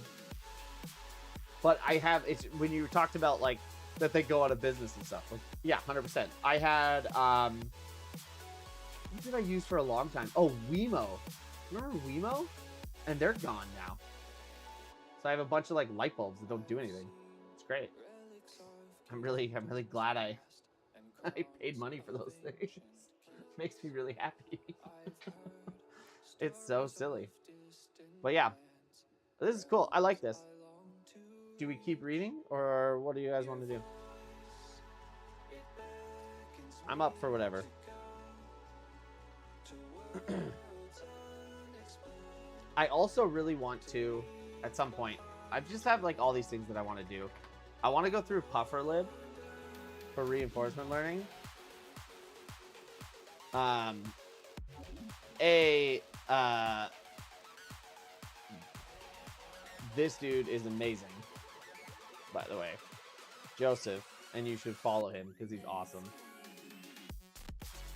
But it's when you talked about like that they go out of business and stuff. Like, yeah, 100%. I had what did I use for a long time? Oh, Wemo. Remember Wemo? And they're gone now. So I have a bunch of like light bulbs that don't do anything. It's great. I'm really glad I paid money for those things. Makes me really happy. It's so silly. But yeah, this is cool. I like this. Do we keep reading, or what do you guys want to do? I'm up for whatever. I also really want to, at some point, I just have like all these things that I want to do. I want to go through Pufferlib for reinforcement learning. This dude is amazing, by the way, Joseph, and you should follow him because he's awesome.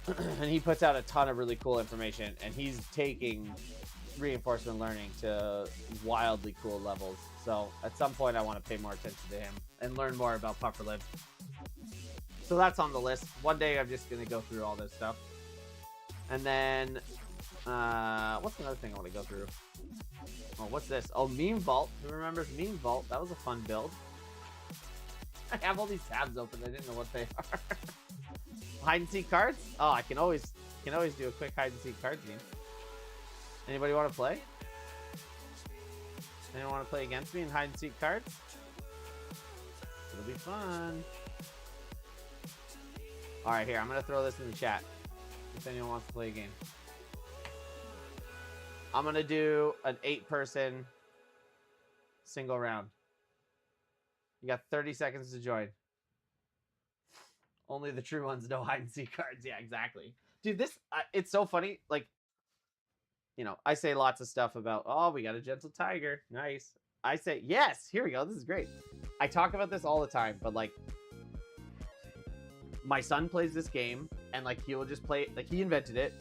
And he puts out a ton of really cool information, and he's taking reinforcement learning to wildly cool levels. So at some point I want to pay more attention to him and learn more about Pufferlib. So that's on the list. One day I'm just gonna go through all this stuff. And then, what's another thing I want to go through? Oh, what's this? Oh, Meme Vault. Who remembers Meme Vault? That was a fun build. I have all these tabs open. I didn't know what they are. Hide and seek cards? Oh, I can always do a quick hide and seek cards game. Anybody want to play? Anyone want to play against me in hide and seek cards? It'll be fun. All right, here. I'm gonna throw this in the chat. If anyone wants to play a game. I'm gonna do an 8-person single round. You got 30 seconds to join. Only the true ones know hide and seek cards. Yeah, exactly. Dude, this, it's so funny. Like, you know, I say lots of stuff about, oh, we got a gentle tiger. Nice. I say, yes, here we go. This is great. I talk about this all the time, but like, my son plays this game, and like he will just play, like he invented it.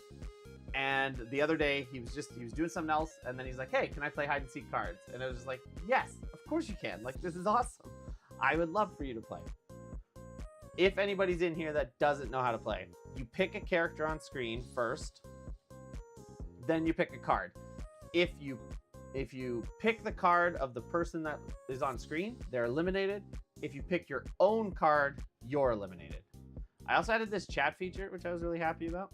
And the other day he was doing something else, and then he's like, hey, can I play hide and seek cards? And I was just like, yes, of course you can. Like, this is awesome. I would love for you to play. If anybody's in here that doesn't know how to play, you pick a character on screen first, then you pick a card. If you If you pick the card of the person that is on screen, they're eliminated. If you pick your own card, you're eliminated. I also added this chat feature, which I was really happy about.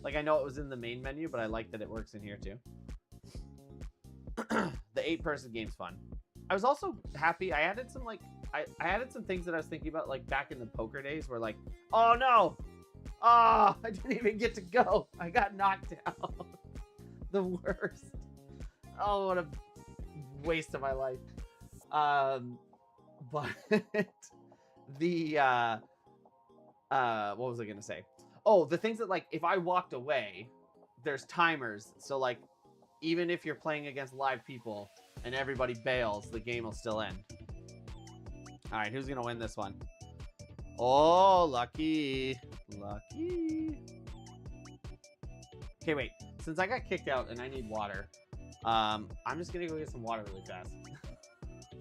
Like, I know it was in the main menu, but I like that it works in here too. The 8-person game's fun. I was also happy. I added some I added some things that I was thinking about, like back in the poker days, where like, oh no, oh, I didn't even get to go. I got knocked out. The worst. Oh, what a waste of my life. But the what was I gonna say? Oh, the things that, like, if I walked away, there's timers. So like, even if you're playing against live people and everybody bails, the game will still end. All right, who's gonna win this one? Oh, lucky. Lucky. Okay, wait. Since I got kicked out and I need water, I'm just gonna go get some water really fast.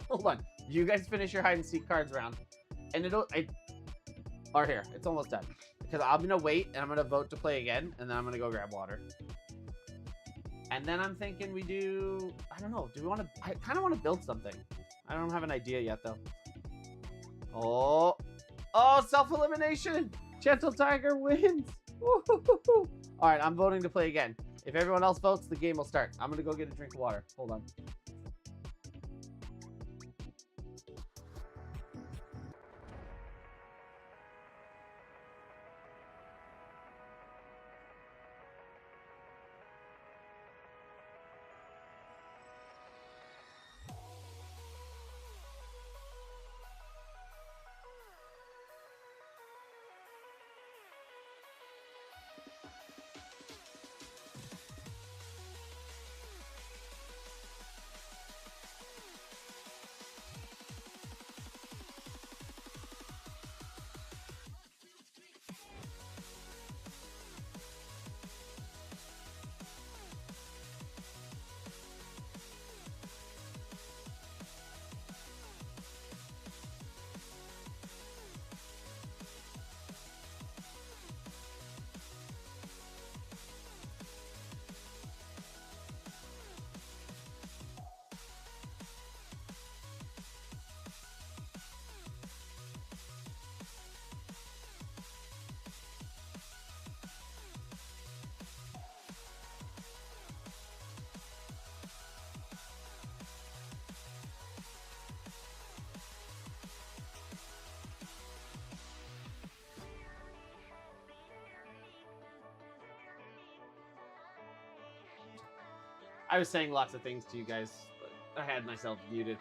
Hold on. You guys finish your hide and seek cards round, and or here, it's almost done. Because I'm gonna wait and I'm gonna vote to play again, and then I'm gonna go grab water. And then I'm thinking we do, I don't know, do we want to, I kind of want to build something. I don't have an idea yet though. Oh, self-elimination. Gentle Tiger wins. Woo-hoo-hoo-hoo. All right, I'm voting to play again. If everyone else votes, the game will start. I'm gonna go get a drink of water. Hold on. I was saying lots of things to you guys, but I had myself muted.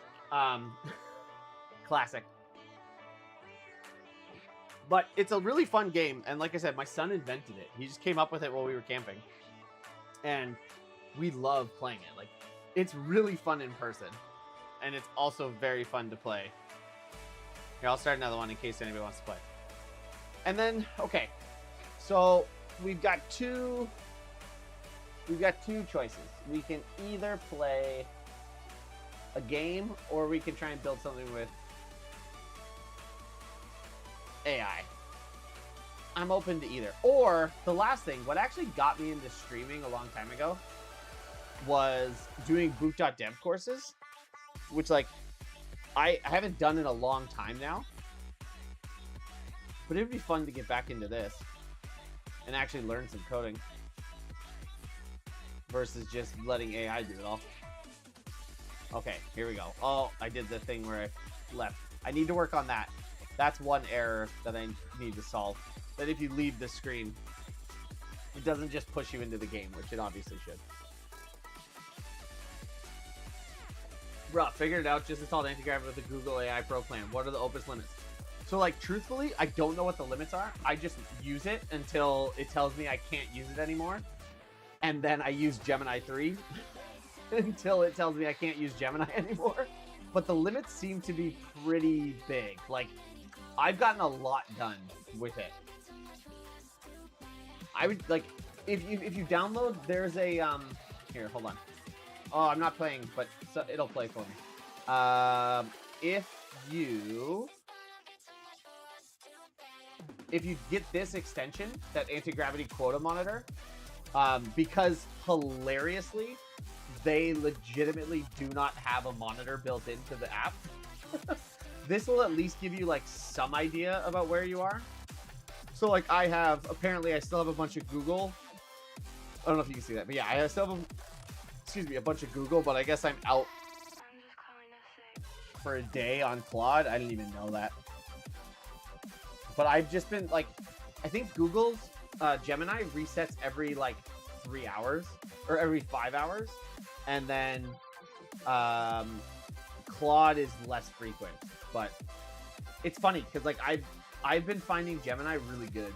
Classic. But it's a really fun game, and like I said, my son invented it. He just came up with it while we were camping. And we love playing it. Like, it's really fun in person. And it's also very fun to play. Here, I'll start another one in case anybody wants to play. And then, okay. So, we've got two choices. We can either play a game, or we can try and build something with AI. I'm open to either. Or, the last thing, what actually got me into streaming a long time ago was doing boot.dev courses, which, like, I haven't done in a long time now. But it would be fun to get back into this and actually learn some coding versus just letting AI do it all. Okay, here we go. Oh, I did the thing where I left. I need to work on that. That's one error that I need to solve. That if you leave the screen, it doesn't just push you into the game, which it obviously should. Bruh, figured it out. Just installed Antigravity with the Google AI Pro plan. What are the Opus limits? So, like, truthfully, I don't know what the limits are. I just use it until it tells me I can't use it anymore. And then I use Gemini 3 until it tells me I can't use Gemini anymore. But the limits seem to be pretty big. Like, I've gotten a lot done with it. I would, like, if you download, there's a, here, hold on. Oh, I'm not playing, but so it'll play for me. If you get this extension, that anti-gravity quota monitor, because hilariously, they legitimately do not have a monitor built into the app. This will at least give you like some idea about where you are. So like apparently I still have a bunch of Google. I don't know if you can see that, but yeah, I still have a bunch of Google, but I guess I'm out for a day on Claude. I didn't even know that. But I've just been like, I think Google's Gemini resets every like 3 hours or every 5 hours. And then Claude is less frequent, but it's funny because like I've been finding Gemini really good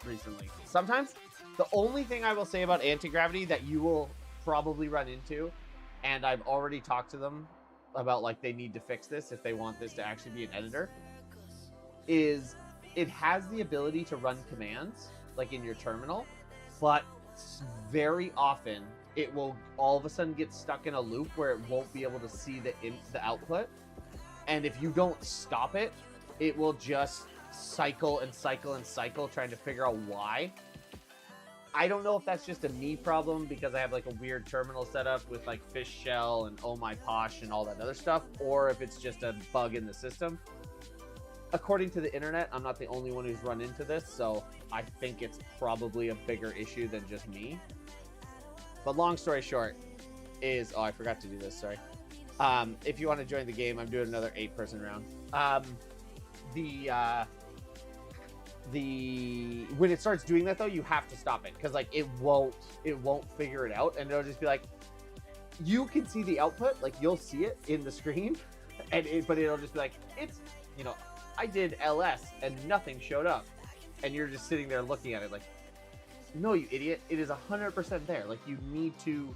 recently. Sometimes the only thing I will say about anti-gravity that you will probably run into, and I've already talked to them about like they need to fix this if they want this to actually be an editor, is it has the ability to run commands like in your terminal, but very often it will all of a sudden get stuck in a loop where it won't be able to see the output. And if you don't stop it, it will just cycle and cycle and cycle trying to figure out why. I don't know if that's just a me problem because I have like a weird terminal setup with like Fish Shell and Oh My Posh and all that other stuff, or if it's just a bug in the system. According to the internet, I'm not the only one who's run into this, so I think it's probably a bigger issue than just me. But long story short is, oh, I forgot to do this, sorry. If you want to join the game, I'm doing another 8-person round. When it starts doing that though, you have to stop it because like it won't figure it out, and it'll just be like, you can see the output, like you'll see it in the screen, but it'll just be like, it's, you know, I did LS and nothing showed up, and you're just sitting there looking at it like, no, you idiot, it is 100% there. Like you need to,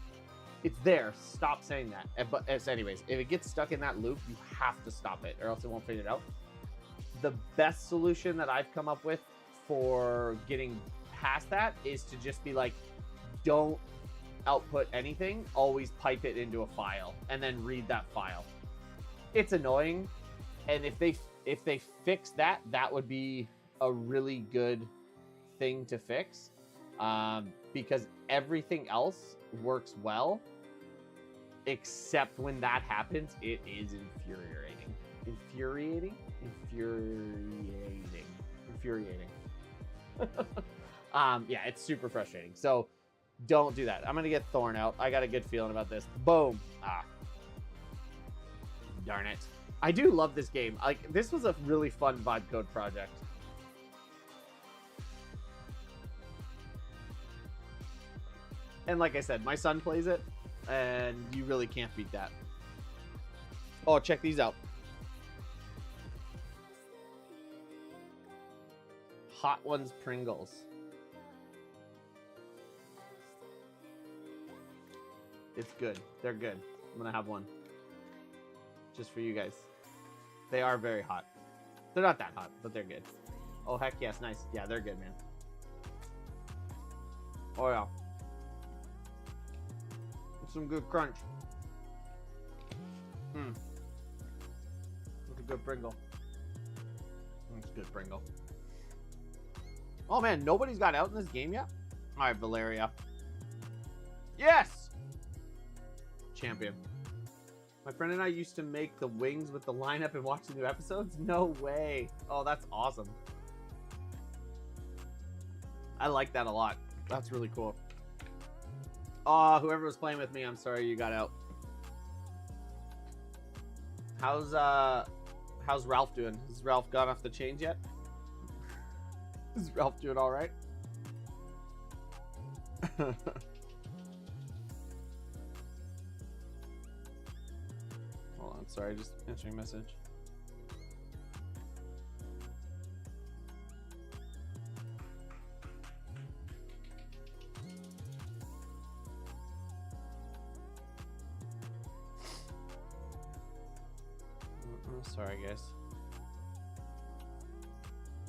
it's there. Stop saying that. But anyways, if it gets stuck in that loop, you have to stop it, or else it won't figure it out. The best solution that I've come up with for getting past that is to just be like, don't output anything, always pipe it into a file and then read that file. It's annoying, and if they fix that, that would be a really good thing to fix, because everything else works well except when that happens. It is infuriating. Yeah, it's super frustrating. So don't do that. I'm gonna get Thorn out. I got a good feeling about this. Boom. Darn it. I do love this game. Like, this was a really fun vibe code project. And like I said, my son plays it, and you really can't beat that. Oh, check these out. Hot Ones Pringles. It's good. They're good. I'm gonna have one. Just for you guys. They are very hot. They're not that hot, but they're good. Oh, heck yes. Nice. Yeah, they're good, man. Oh, yeah. Some good crunch. Look a good Pringle. It's a good Pringle. Oh man, nobody's got out in this game yet? Alright, Valeria. Yes! Champion. My friend and I used to make the wings with the lineup and watch the new episodes? No way. Oh, that's awesome. I like that a lot. That's really cool. Oh, whoever was playing with me, I'm sorry you got out. How's Ralph doing? Has Ralph gone off the chains yet? Is Ralph doing all right? Hold on, sorry, just answering a message. Sorry, guys.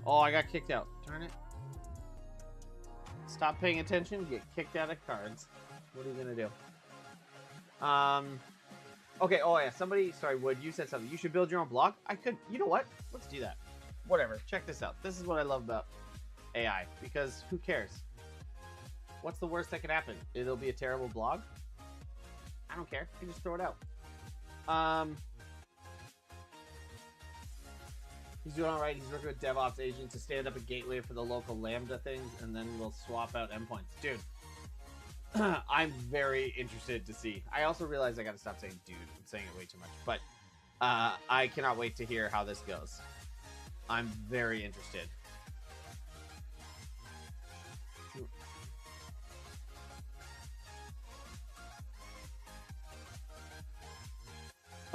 Oh, I got kicked out. Darn it. Stop paying attention, get kicked out of cards. What are you gonna do? Okay, oh yeah, somebody, sorry, Wood, you said something. You should build your own blog? I could, you know what? Let's do that. Whatever, check this out. This is what I love about AI, because who cares? What's the worst that could happen? It'll be a terrible blog? I don't care. I can just throw it out. He's doing all right. He's working with DevOps agents to stand up a gateway for the local Lambda things, and then we'll swap out endpoints. Dude, I'm very interested to see. I also realize I got to stop saying dude. I'm saying it way too much. But I cannot wait to hear how this goes. I'm very interested.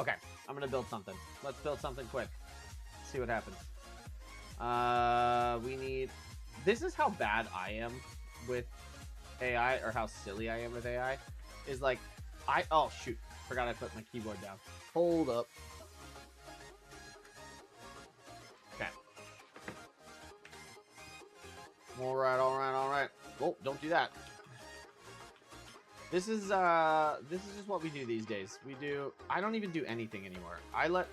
Okay, I'm going to build something. Let's build something quick. See what happens. We need... This is how bad I am with AI, or how silly I am with AI. Is like, oh, shoot. Forgot I put my keyboard down. Hold up. Okay. Alright, alright, alright. Oh, don't do that. This is just what we do these days. I don't even do anything anymore. I'm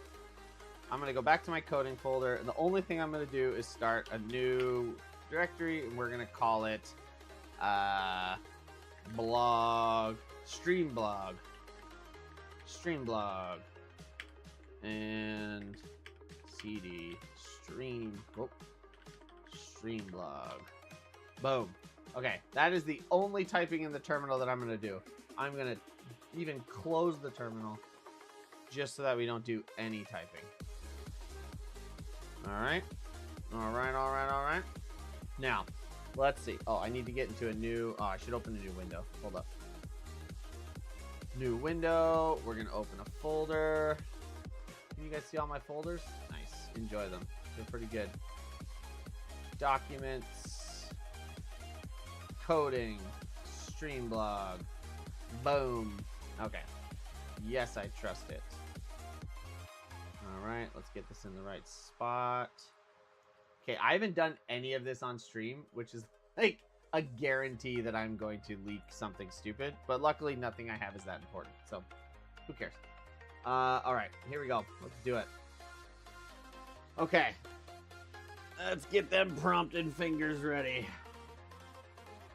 gonna go back to my coding folder, and the only thing I'm gonna do is start a new directory, and we're gonna call it Streamblog, and cd Streamblog. Boom. Okay, that is the only typing in the terminal that I'm going to do. I'm going to even close the terminal just so that we don't do any typing. Alright. Alright. Now, let's see. Oh, I need to get into a new... Oh, I should open a new window. Hold up. New window. We're going to open a folder. Can you guys see all my folders? Nice. Enjoy them. They're pretty good. Documents. Coding, Streamblog, boom. Okay. Yes, I trust it. All right, let's get this in the right spot. Okay, I haven't done any of this on stream, which is like a guarantee that I'm going to leak something stupid. But luckily, nothing I have is that important. So, who cares? All right, here we go. Let's do it. Okay. Let's get them prompted fingers ready.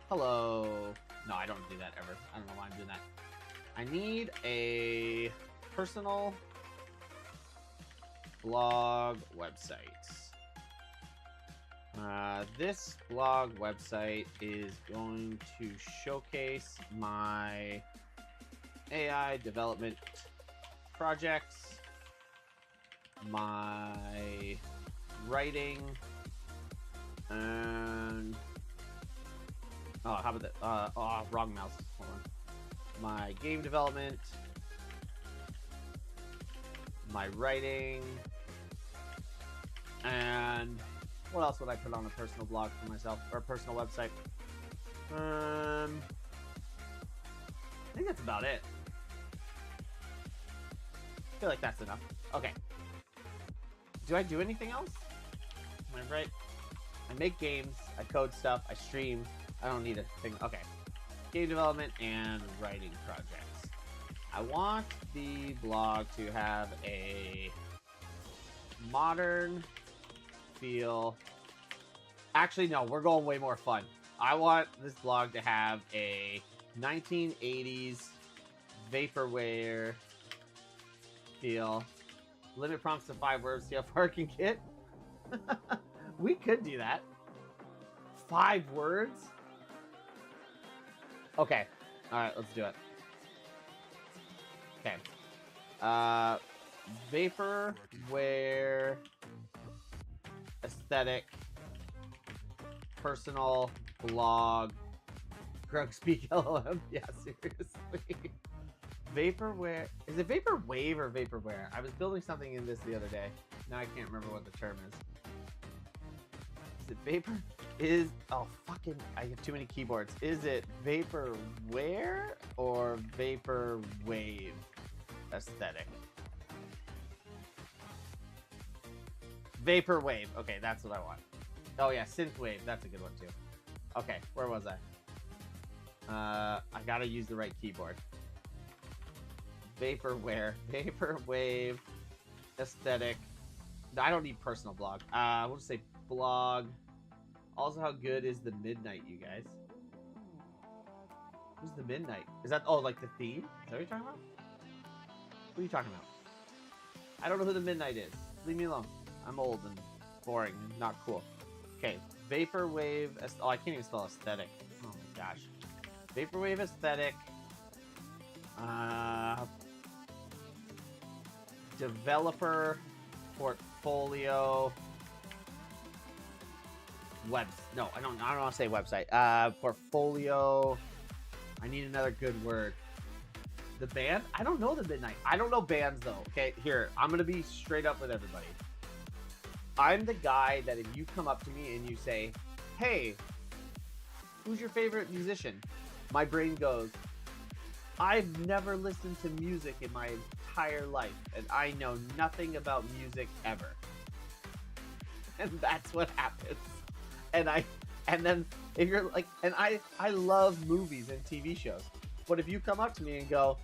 Hello. No, I don't do that ever. I don't know why I'm doing that. I need a personal blog website. This blog website is going to showcase my AI development projects, my writing, and... Oh, how about that? Oh, wrong mouse. Hold on. My game development, my writing, and what else would I put on a personal blog for myself, or a personal website? I think that's about it. I feel like that's enough. Okay. Do I do anything else? Am I right? I make games, I code stuff, I stream. I don't need a thing. Okay. Game development and writing projects. I want the blog to have a modern feel. Actually, no, we're going way more fun. I want this blog to have a 1980s vaporware feel. Limit prompts to 5 words. See how far it can get? We could do that. 5 words? Okay. Alright, let's do it. Okay. Vaporware aesthetic personal blog Grug speak LLM. Yeah, seriously. Vaporware. Is it Vaporwave or Vaporware? I was building something in this the other day. Now I can't remember what the term is. Is it Vapor? Oh, fucking, I have too many keyboards. Is it Vaporware or Vaporwave aesthetic? Vaporwave. Okay, that's what I want. Oh yeah, Synthwave. That's a good one too. Okay, where was I? I gotta use the right keyboard. Vaporware. Vaporwave aesthetic. I don't need personal blog. We'll just say blog. Also, how good is the Midnight, you guys? Who's the Midnight? Is that, oh, like the theme? Is that what you're talking about? What are you talking about? I don't know who the Midnight is. Leave me alone. I'm old and boring and not cool. Okay, Vaporwave. Oh, I can't even spell aesthetic. Oh my gosh. Vaporwave aesthetic. Developer portfolio. No, I don't want to say website. Portfolio. I need another good word. The band? I don't know the Midnight. I don't know bands though. Okay, here, I'm gonna be straight up with everybody. I'm the guy that if you come up to me and you say, hey, who's your favorite musician? My brain goes, I've never listened to music in my entire life, and I know nothing about music ever. And that's what happens. And then if you're like, and I love movies and TV shows. But if you come up to me and go,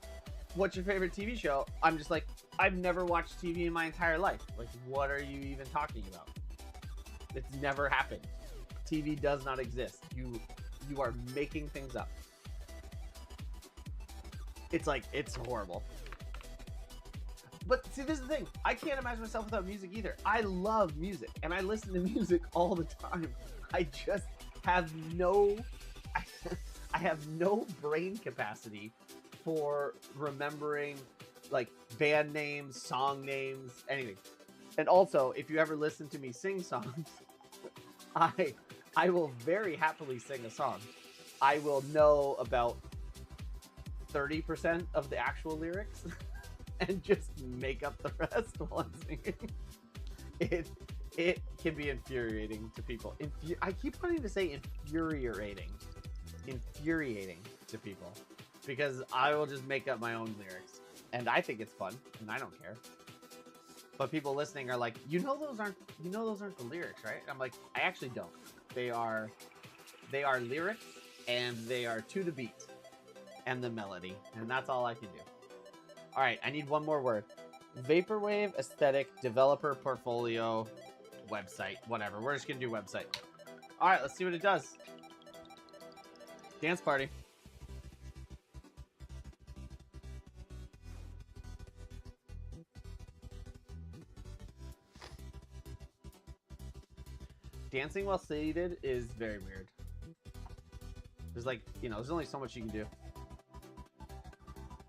what's your favorite TV show? I'm just like, I've never watched TV in my entire life. Like, what are you even talking about? It's never happened. TV does not exist. You are making things up. It's like, it's horrible. But see, this is the thing. I can't imagine myself without music either. I love music, and I listen to music all the time. I just have no... I have no brain capacity for remembering like band names, song names, anything. And also, if you ever listen to me sing songs, I will very happily sing a song. I will know about 30% of the actual lyrics and just make up the rest while I'm singing. It can be infuriating to people. I keep wanting to say infuriating to people because I will just make up my own lyrics and I think it's fun and I don't care. But people listening are like, you know those aren't the lyrics, right? I'm like, I actually don't. They are lyrics and they are to the beat and the melody, and that's all I can do. All right, I need one more word. Vaporwave aesthetic developer portfolio website, whatever. We're just gonna do website. All right, let's see what it does. Dance party. Dancing while seated is very weird. There's like, there's only so much you can do.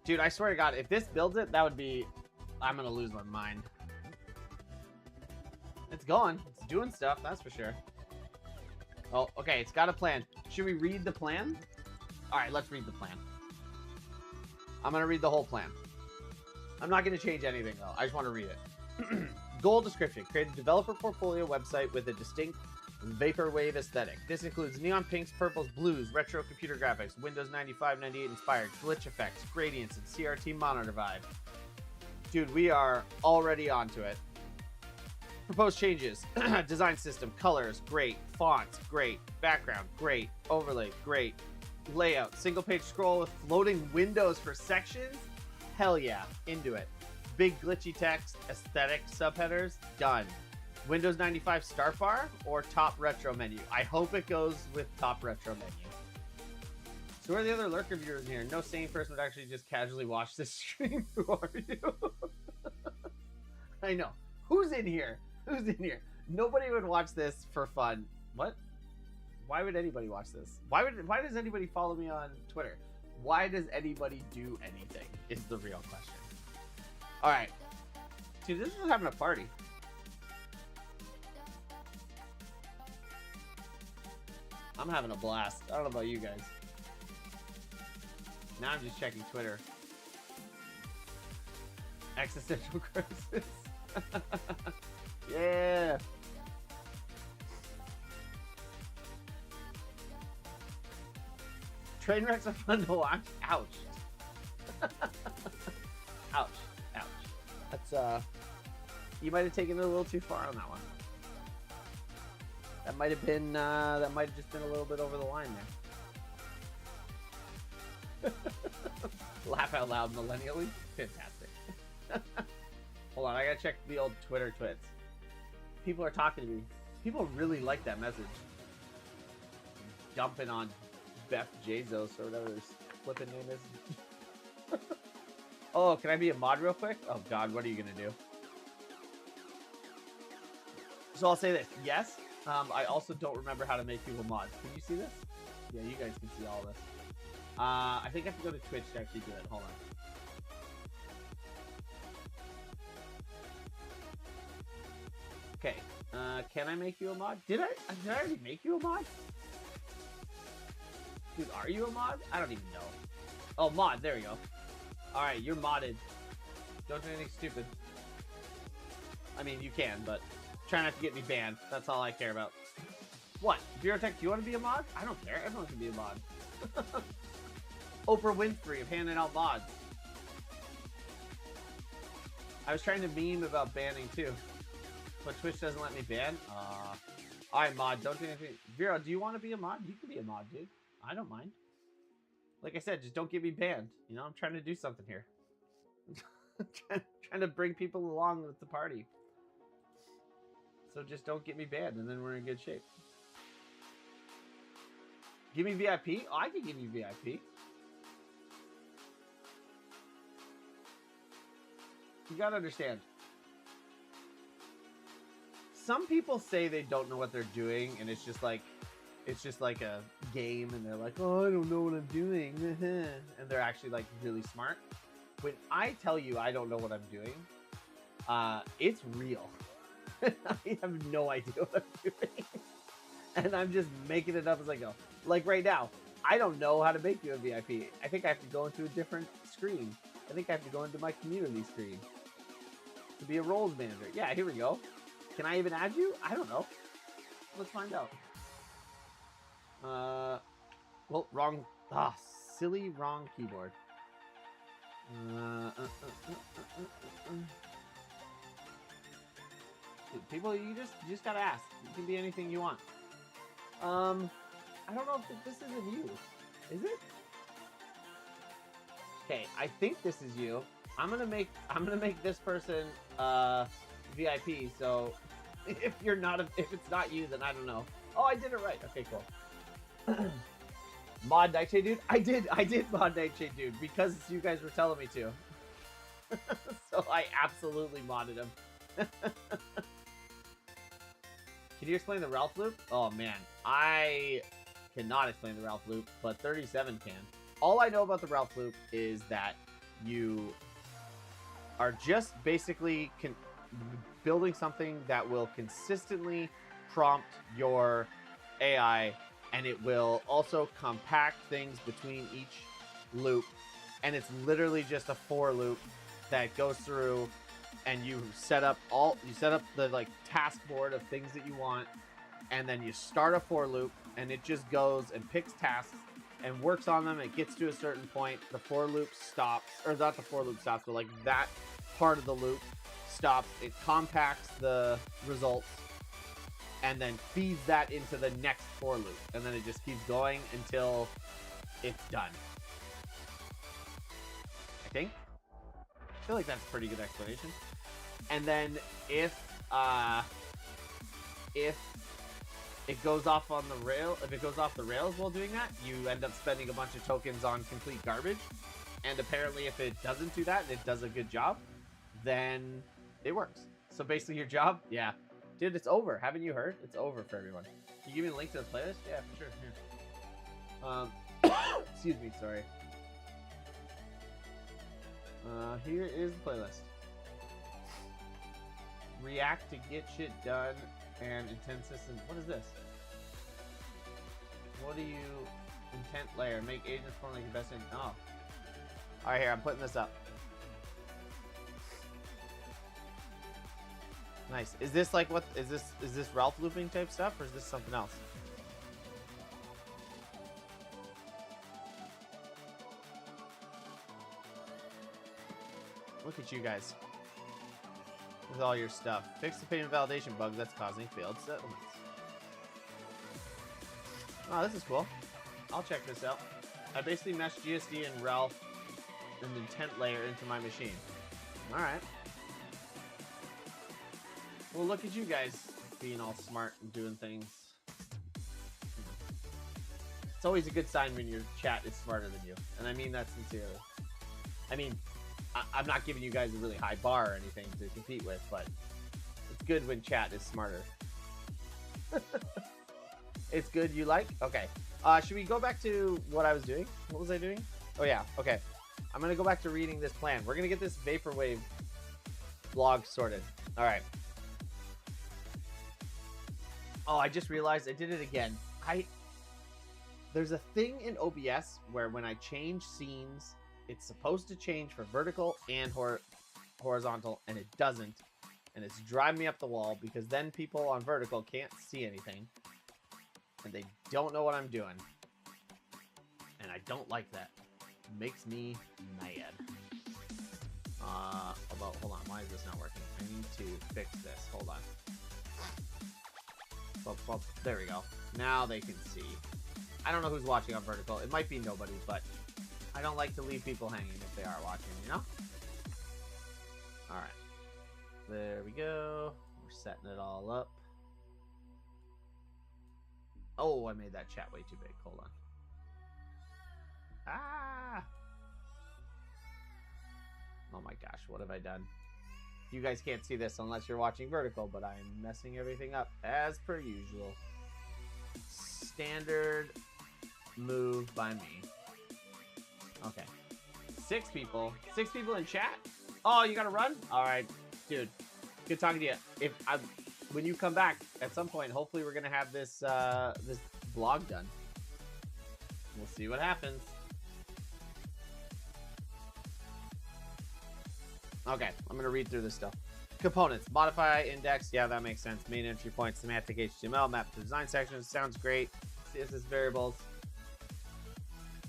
Dude, I swear to God, if this builds it, that would be... I'm gonna lose my mind. It's going. It's doing stuff, that's for sure. Oh, okay, it's got a plan. Should we read the plan? All right, let's read the plan. I'm going to read the whole plan. I'm not going to change anything, though. I just want to read it. Goal description. Create a developer portfolio website with a distinct vaporwave aesthetic. This includes neon pinks, purples, blues, retro computer graphics, Windows 95, 98 inspired, glitch effects, gradients, and CRT monitor vibe. Dude, we are already onto it. Proposed changes. Design system, colors, great. Fonts, great. Background, great. Overlay, great. Layout, single page scroll with floating windows for sections. Hell yeah, into it. Big glitchy text, aesthetic subheaders, done. Windows 95 start bar or top retro menu. I hope it goes with top retro menu. So who are the other lurker viewers in here? No sane person would actually just casually watch this stream. Who are you? I know. Who's in here? Who's in here? Nobody would watch this for fun. What? Why would anybody watch this? Why does anybody follow me on Twitter? Why does anybody do anything? Is the real question. All right. Dude, this is having a party. I'm having a blast. I don't know about you guys. Now I'm just checking Twitter. Existential crisis. Yeah. Train wrecks are fun to watch. Ouch. Ouch. Ouch. That's you might have taken it a little too far on that one. That might have been that might have just been a little bit over the line there. Laugh out loud millennially. Fantastic. Hold on, I gotta check the old Twitter twits. People are talking to me. People really like that message. Dumping on Beth Jezos or whatever his flipping name is. Oh, can I be a mod real quick? Oh God, what are you gonna do? So I'll say this. Yes. I also don't remember how to make people mods. Can you see this? Yeah, you guys can see all this. I think I have to go to Twitch to actually do it. Hold on. Okay. Can I make you a mod? Did I already make you a mod? Dude, are you a mod? I don't even know. Oh, mod. There we go. All right, you're modded. Don't do anything stupid. I mean, you can, but try not to get me banned. That's all I care about. What? Virotech, do you want to be a mod? I don't care. Everyone can be a mod. Oprah Winfrey of handing out mods. I was trying to meme about banning too, but Twitch doesn't let me ban. Alright, mod, don't do anything. Vero, do you want to be a mod? You can be a mod, dude. I don't mind. Like I said, just don't get me banned. You know, I'm trying to do something here. trying to bring people along with the party. So just don't get me banned, and then we're in good shape. Give me VIP? Oh, I can give you VIP. You gotta understand. Some people say they don't know what they're doing, and it's just like a game, and they're like, oh, I don't know what I'm doing. And they're actually like really smart. When I tell you I don't know what I'm doing, it's real. I have no idea what I'm doing. And I'm just making it up as I go. Like right now, I don't know how to make you a VIP. I think I have to go into a different screen. I think I have to go into my community screen to be a roles manager. Yeah, here we go. Can I even add you? I don't know. Let's find out. Well, wrong. Silly wrong keyboard. People, you just gotta ask. You can be anything you want. I don't know if this isn't you. Is it? Okay, I think this is you. I'm gonna make this person VIP. So if it's not you, then I don't know. Oh, I did it right. Okay, cool. Mod Nightshade Dude? I did mod Nightshade Dude because you guys were telling me to. So I absolutely modded him. Can you explain the Ralph loop? Oh man, I cannot explain the Ralph loop, but 37 can. All I know about the Ralph loop is that you are just basically building something that will consistently prompt your AI, and it will also compact things between each loop, and it's literally just a for loop that goes through, and you set up the like task board of things that you want, and then you start a for loop, and it just goes and picks tasks and works on them. It gets to a certain point, the for loop stops, or not the for loop stops, but like that part of the loop stops. It compacts the results and then feeds that into the next for loop, and then it just keeps going until it's done. I think. I feel like that's a pretty good explanation. And then if it goes off on the rail, if it goes off the rails while doing that, you end up spending a bunch of tokens on complete garbage. And apparently, if it doesn't do that and it does a good job, then it works. So basically, your job, yeah, dude, it's over. Haven't you heard? It's over for everyone. Can you give me a link to the playlist? Yeah, for sure. Here. Excuse me, sorry. Here is the playlist. React to get shit done and intent system. What is this? What do you intent layer? Make agents form like your best in. Oh. Alright, here, I'm putting this up. Nice. Is this like what is this Ralph looping type stuff, or is this something else? Look at you guys. With all your stuff. Fix the payment validation bug that's causing failed settlements. Oh, this is cool. I'll check this out. I basically meshed GSD and Ralph and the intent layer into my machine. Alright. Well, look at you guys being all smart and doing things. It's always a good sign when your chat is smarter than you. And I mean that sincerely. I mean, I'm not giving you guys a really high bar or anything to compete with, but it's good when chat is smarter. It's good you like? Okay. Should we go back to what I was doing? What was I doing? Oh, yeah. Okay. I'm going to go back to reading this plan. We're going to get this Vaporwave vlog sorted. All right. Oh, I just realized I did it again. There's a thing in OBS where when I change scenes, it's supposed to change for vertical and horizontal, and it doesn't. And it's driving me up the wall because then people on vertical can't see anything. And they don't know what I'm doing. And I don't like that. It makes me mad. Hold on. Why is this not working? I need to fix this. Hold on. There we go. Now they can see. I don't know who's watching on vertical. It might be nobody, but I don't like to leave people hanging if they are watching, you know? Alright. There we go. We're setting it all up. Oh, I made that chat way too big. Hold on. Ah! Oh my gosh, what have I done? You guys can't see this unless you're watching vertical, but I'm messing everything up as per usual. Standard move by me. Okay. 6 people. 6 people in chat? Oh, you gotta run? Alright. Dude, good talking to you. When you come back at some point, hopefully we're gonna have this this vlog done. We'll see what happens. Okay, I'm gonna read through this stuff. Components, modify, index, yeah, that makes sense. Main entry point, semantic HTML, map to design sections, sounds great. CSS variables.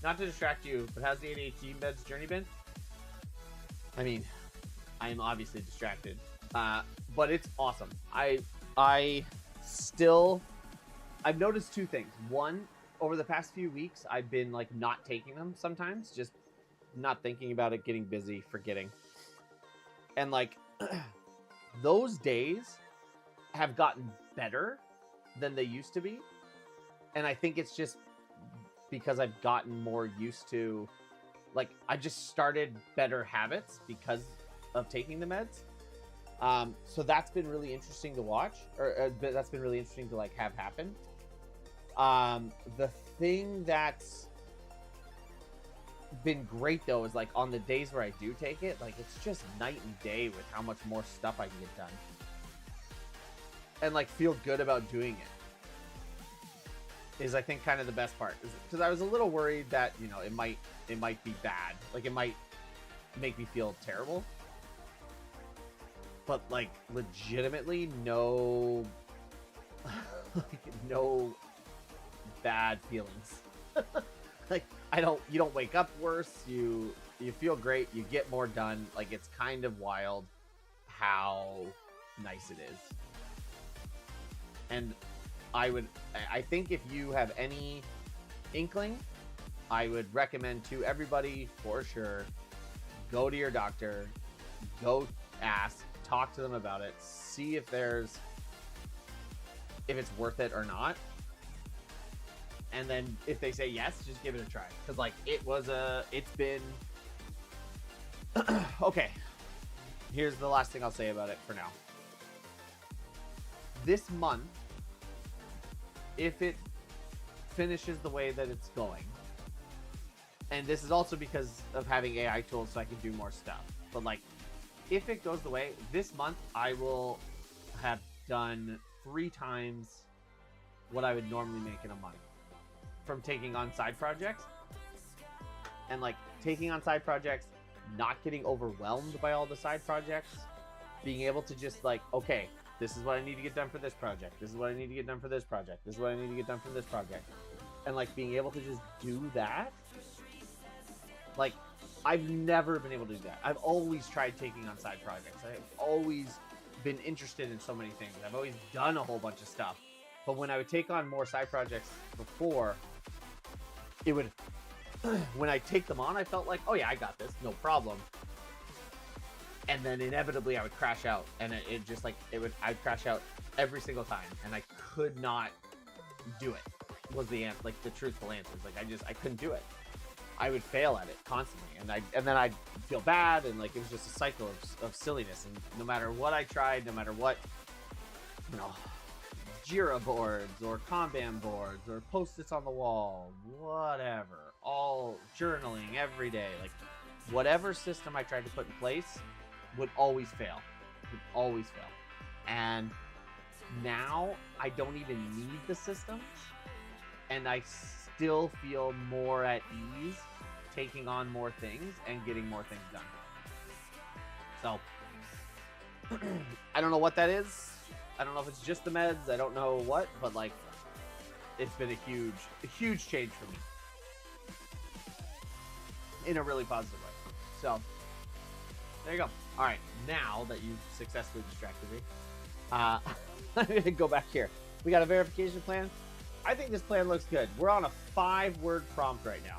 Not to distract you, but how's the ADHD meds journey been? I mean, I am obviously distracted, but it's awesome. I've noticed 2 things. One, over the past few weeks, I've been like not taking them sometimes, just not thinking about it, getting busy, forgetting. And like those days have gotten better than they used to be. And I think it's just because I've gotten more used to, like, I just started better habits because of taking the meds. So that's been really interesting to watch, or that's been really interesting to like have happen. The thing that's been great though is like on the days where I do take it, like it's just night and day with how much more stuff I can get done and like feel good about doing it is I think kind of the best part, because I was a little worried that, you know, it might be bad, like it might make me feel terrible, but like legitimately no like no bad feelings. Like you don't wake up worse, you feel great, you get more done. Like it's kind of wild how nice it is. And I think if you have any inkling, I would recommend to everybody for sure, go to your doctor, go ask, talk to them about it, see if it's worth it or not. And then if they say yes, just give it a try. Because like it's been okay. Here's the last thing I'll say about it for now. This month, if it finishes the way that it's going, and this is also because of having AI tools so I can do more stuff, but like if it goes the way, this month I will have done 3 times what I would normally make in a month from taking on side projects. And like taking on side projects, not getting overwhelmed by all the side projects, being able to just like, okay, this is what I need to get done for this project, this is what I need to get done for this project, this is what I need to get done for this project, and like being able to just do that. Like I've never been able to do that. I've always tried taking on side projects. I've always been interested in so many things. I've always done a whole bunch of stuff. But when I would take on more side projects before, it would, when I take them on, I felt like, oh yeah, I got this, no problem. And then inevitably I would crash out, and it just like, I'd crash out every single time, and I could not do it, was the truthful answer. Like I couldn't do it. I would fail at it constantly, and then I'd feel bad, and like it was just a cycle of silliness. And no matter what I tried, no matter what, you know, Jira boards or Kanban boards or post-its on the wall, whatever, all journaling every day, like whatever system I tried to put in place would always fail. Would always fail. And now I don't even need the systems, and I still feel more at ease taking on more things and getting more things done. So I don't know what that is. I don't know if it's just the meds. I don't know what, but like it's been a huge change for me in a really positive way. So there you go. All right, now that you've successfully distracted me, I'm gonna go back here. We got a verification plan. I think this plan looks good. We're on a 5-word prompt right now,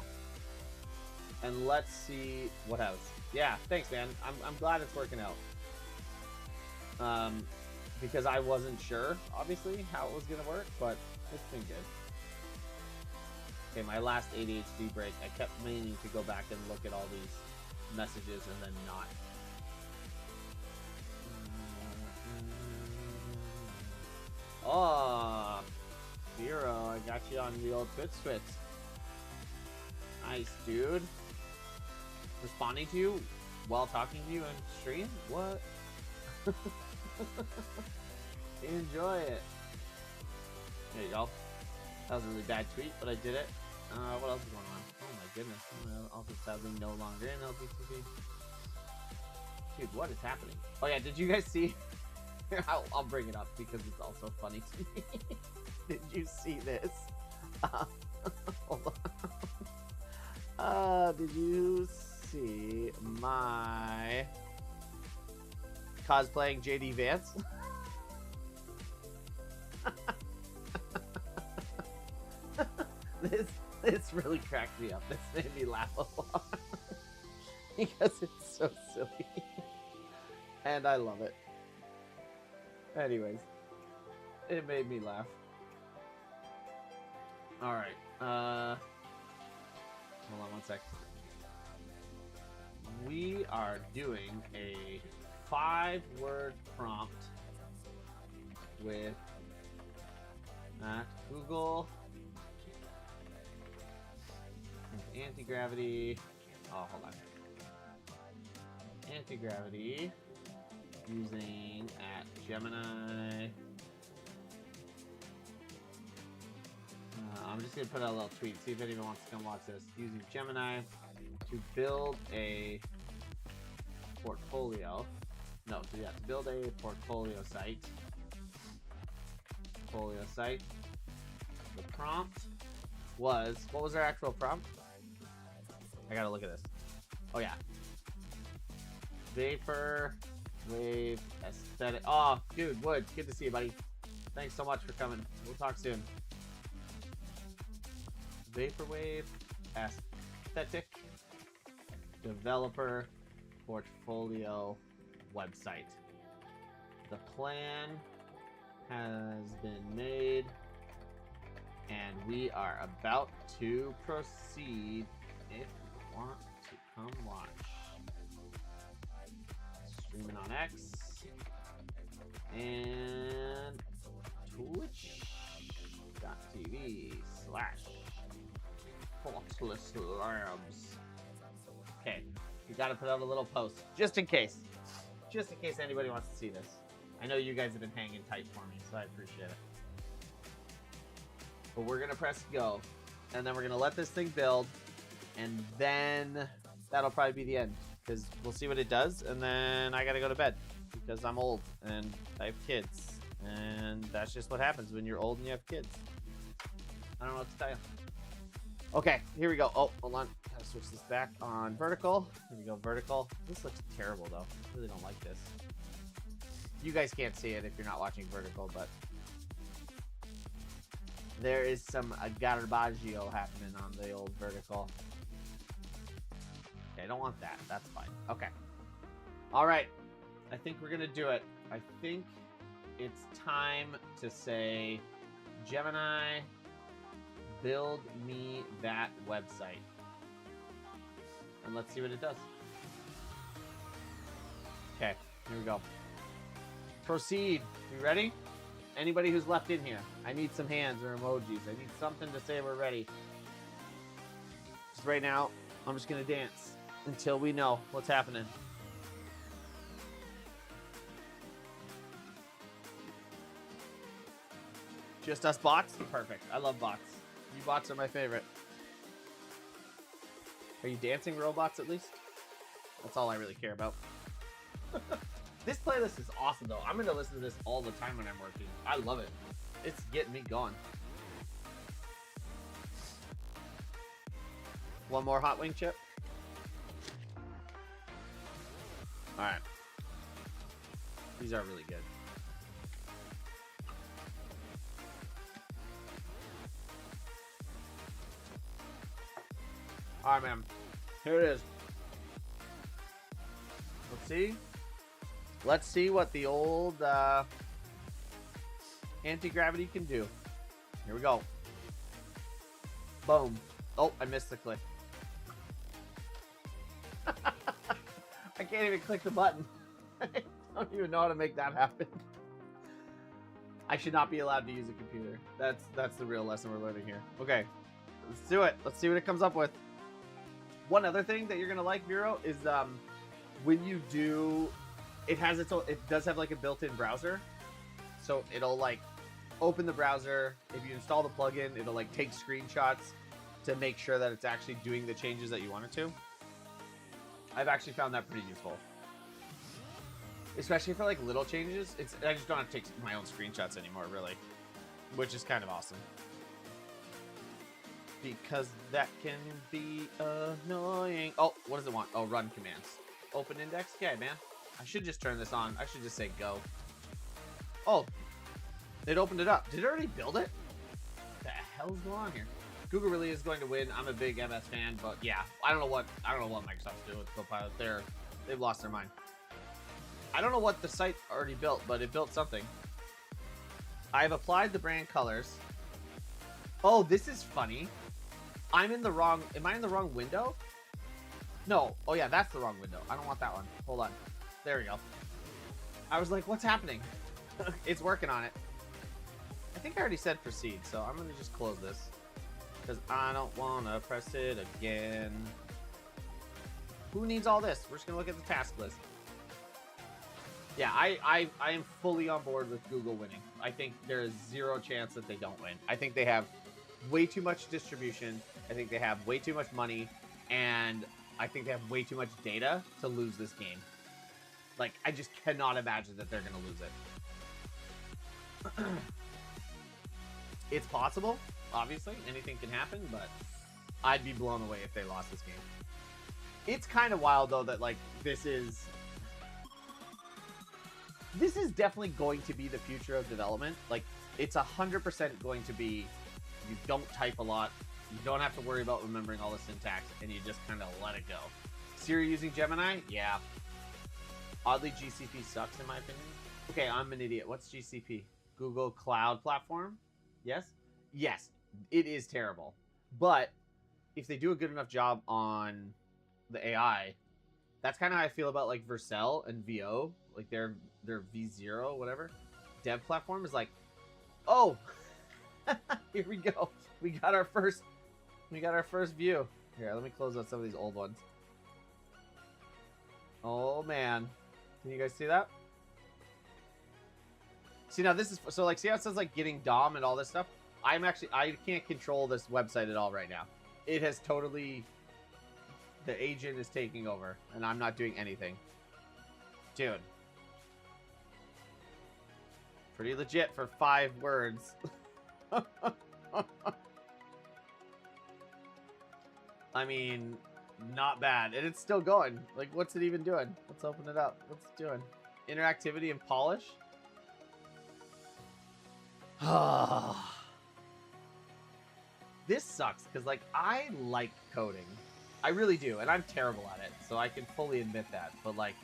and let's see what happens. Yeah, thanks, man. I'm glad it's working out. Because I wasn't sure, obviously, how it was gonna work, but it's been good. Okay, my last ADHD break, I kept meaning to go back and look at all these messages and then not. Oh, Zero, I got you on the old Twitch. Nice, dude. Responding to you while talking to you on stream? What? Enjoy it. There you go. That was a really bad tweet, but I did it. What else is going on? Oh my goodness. Also sadly no longer in LGTV. Dude, what is happening? Oh yeah, did you guys see? I'll bring it up because it's also funny to me. Did you see this? Hold on. Did you see my cosplaying JD Vance? This really cracked me up. This made me laugh a lot because it's so silly, and I love it. Anyways, it made me laugh. All right. Hold on one sec. We are doing a 5-word prompt with Google anti-gravity. Oh, hold on. Anti-gravity using @Gemini. I'm just gonna put out a little tweet, see if anyone wants to come watch this. Using Gemini to build a portfolio. No, so yeah, to build a portfolio site. The prompt was, what was our actual prompt? I gotta look at this. Oh yeah. Vapor wave aesthetic. Oh, dude, Woods, good to see you, buddy. Thanks so much for coming. We'll talk soon. Vaporwave aesthetic developer portfolio website. The plan has been made, and we are about to proceed. If you want to come watch, streaming on X and twitch.tv/Portless Labs. Okay, we gotta put out a little post just in case anybody wants to see this. I know you guys have been hanging tight for me, so I appreciate it. But we're gonna press go, and then we're gonna let this thing build, and then that'll probably be the end, because we'll see what it does, and then I gotta go to bed because I'm old and I have kids, and that's just what happens when you're old and you have kids. I don't know what to tell you. Okay, here we go. Oh, hold on. Gotta switch this back on vertical. Here we go, vertical. This looks terrible, though. I really don't like this. You guys can't see it if you're not watching vertical, but there is some garbaggio happening on the old vertical. Okay, I don't want that. That's fine. Okay. All right. I think we're going to do it. I think it's time to say, Gemini, build me that website. and let's see what it does. Okay, here we go. Proceed. You ready? Anybody who's left in here, I need some hands or emojis. I need something to say we're ready. Just right now, I'm just gonna dance until we know what's happening. Just us bots? Perfect. I love bots. You bots are my favorite. Are you dancing, robots, at least? That's all I really care about. This playlist is awesome, though. I'm going to listen to this all the time when I'm working. I love it. It's getting me going. One more hot wing chip. All right. These are really good. All right, man. Here it is. Let's see. Let's see what the old anti-gravity can do. Here we go. Boom. Oh, I missed the click. I can't even click the button. I don't even know how to make that happen. I should not be allowed to use a computer. That's the real lesson we're learning here. Okay, let's do it. Let's see what it comes up with. One other thing that you're gonna like, Bureau, is when you do, it does have like a built-in browser, so it'll like open the browser. If you install the plugin, it'll like take screenshots to make sure that it's actually doing the changes that you want it to. I've actually found that pretty useful, especially for like little changes. I just don't have to take my own screenshots anymore, really, which is kind of awesome. Because that can be annoying. Oh, what does it want? Oh, run commands. Open index? Okay, man. I should just turn this on. I should just say go. Oh, it opened it up. Did it already build it? What the hell's going on here? Google really is going to win. I'm a big MS fan, but yeah, I don't know what Microsoft's doing with Copilot. They've lost their mind. I don't know what the site already built, but it built something. I've applied the brand colors. Oh, this is funny. Am I in the wrong window? No. Oh yeah, that's the wrong window. I don't want that one. Hold on. There we go. I was like, what's happening? It's working on it. I think I already said proceed, so I'm gonna just close this. Because I don't wanna press it again. Who needs all this? We're just gonna look at the task list. Yeah, I am fully on board with Google winning. I think there is zero chance that they don't win. I think they have way too much distribution. I think they have way too much money, and I think they have way too much data to lose this game. Like, I just cannot imagine that they're going to lose it. It's possible, obviously. Anything can happen, but I'd be blown away if they lost this game. It's kind of wild, though, that, like, this is definitely going to be the future of development. Like, it's 100% going to be, you don't type a lot, you don't have to worry about remembering all the syntax, and you just kind of let it go. Siri using Gemini? Yeah. Oddly, GCP sucks in my opinion. Okay, I'm an idiot. What's GCP? Google Cloud Platform? Yes? Yes, it is terrible. But if they do a good enough job on the AI, that's kind of how I feel about like Vercel and VO, like their V0, whatever. Dev platform is like, oh, here we go. We got our first view. Here, let me close out some of these old ones. Oh man. Can you guys see that? See, now this is, so like, see how it says like getting DOM and all this stuff? I can't control this website at all right now. It has totally, the agent is taking over and I'm not doing anything. Dude. Pretty legit for 5 words. I mean, not bad. And it's still going. Like, what's it even doing? Let's open it up. What's it doing? Interactivity and polish? This sucks, because, like, I like coding. I really do, and I'm terrible at it, so I can fully admit that. But, like,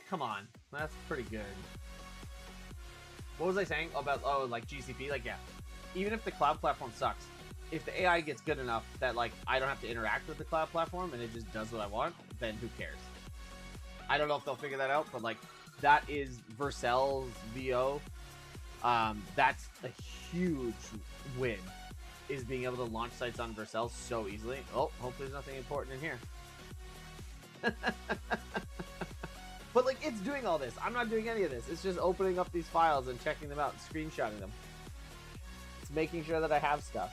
come on. That's pretty good. What was I saying about, oh, like, GCP? Like, yeah. Even if the cloud platform sucks, if the AI gets good enough that like I don't have to interact with the cloud platform and it just does what I want, then who cares? I don't know if they'll figure that out, but like that is Vercel's VO. That's a huge win, is being able to launch sites on Vercel so easily. Oh, hope there's nothing important in here. But like it's doing all this. I'm not doing any of this. It's just opening up these files and checking them out and screenshotting them. It's making sure that I have stuff.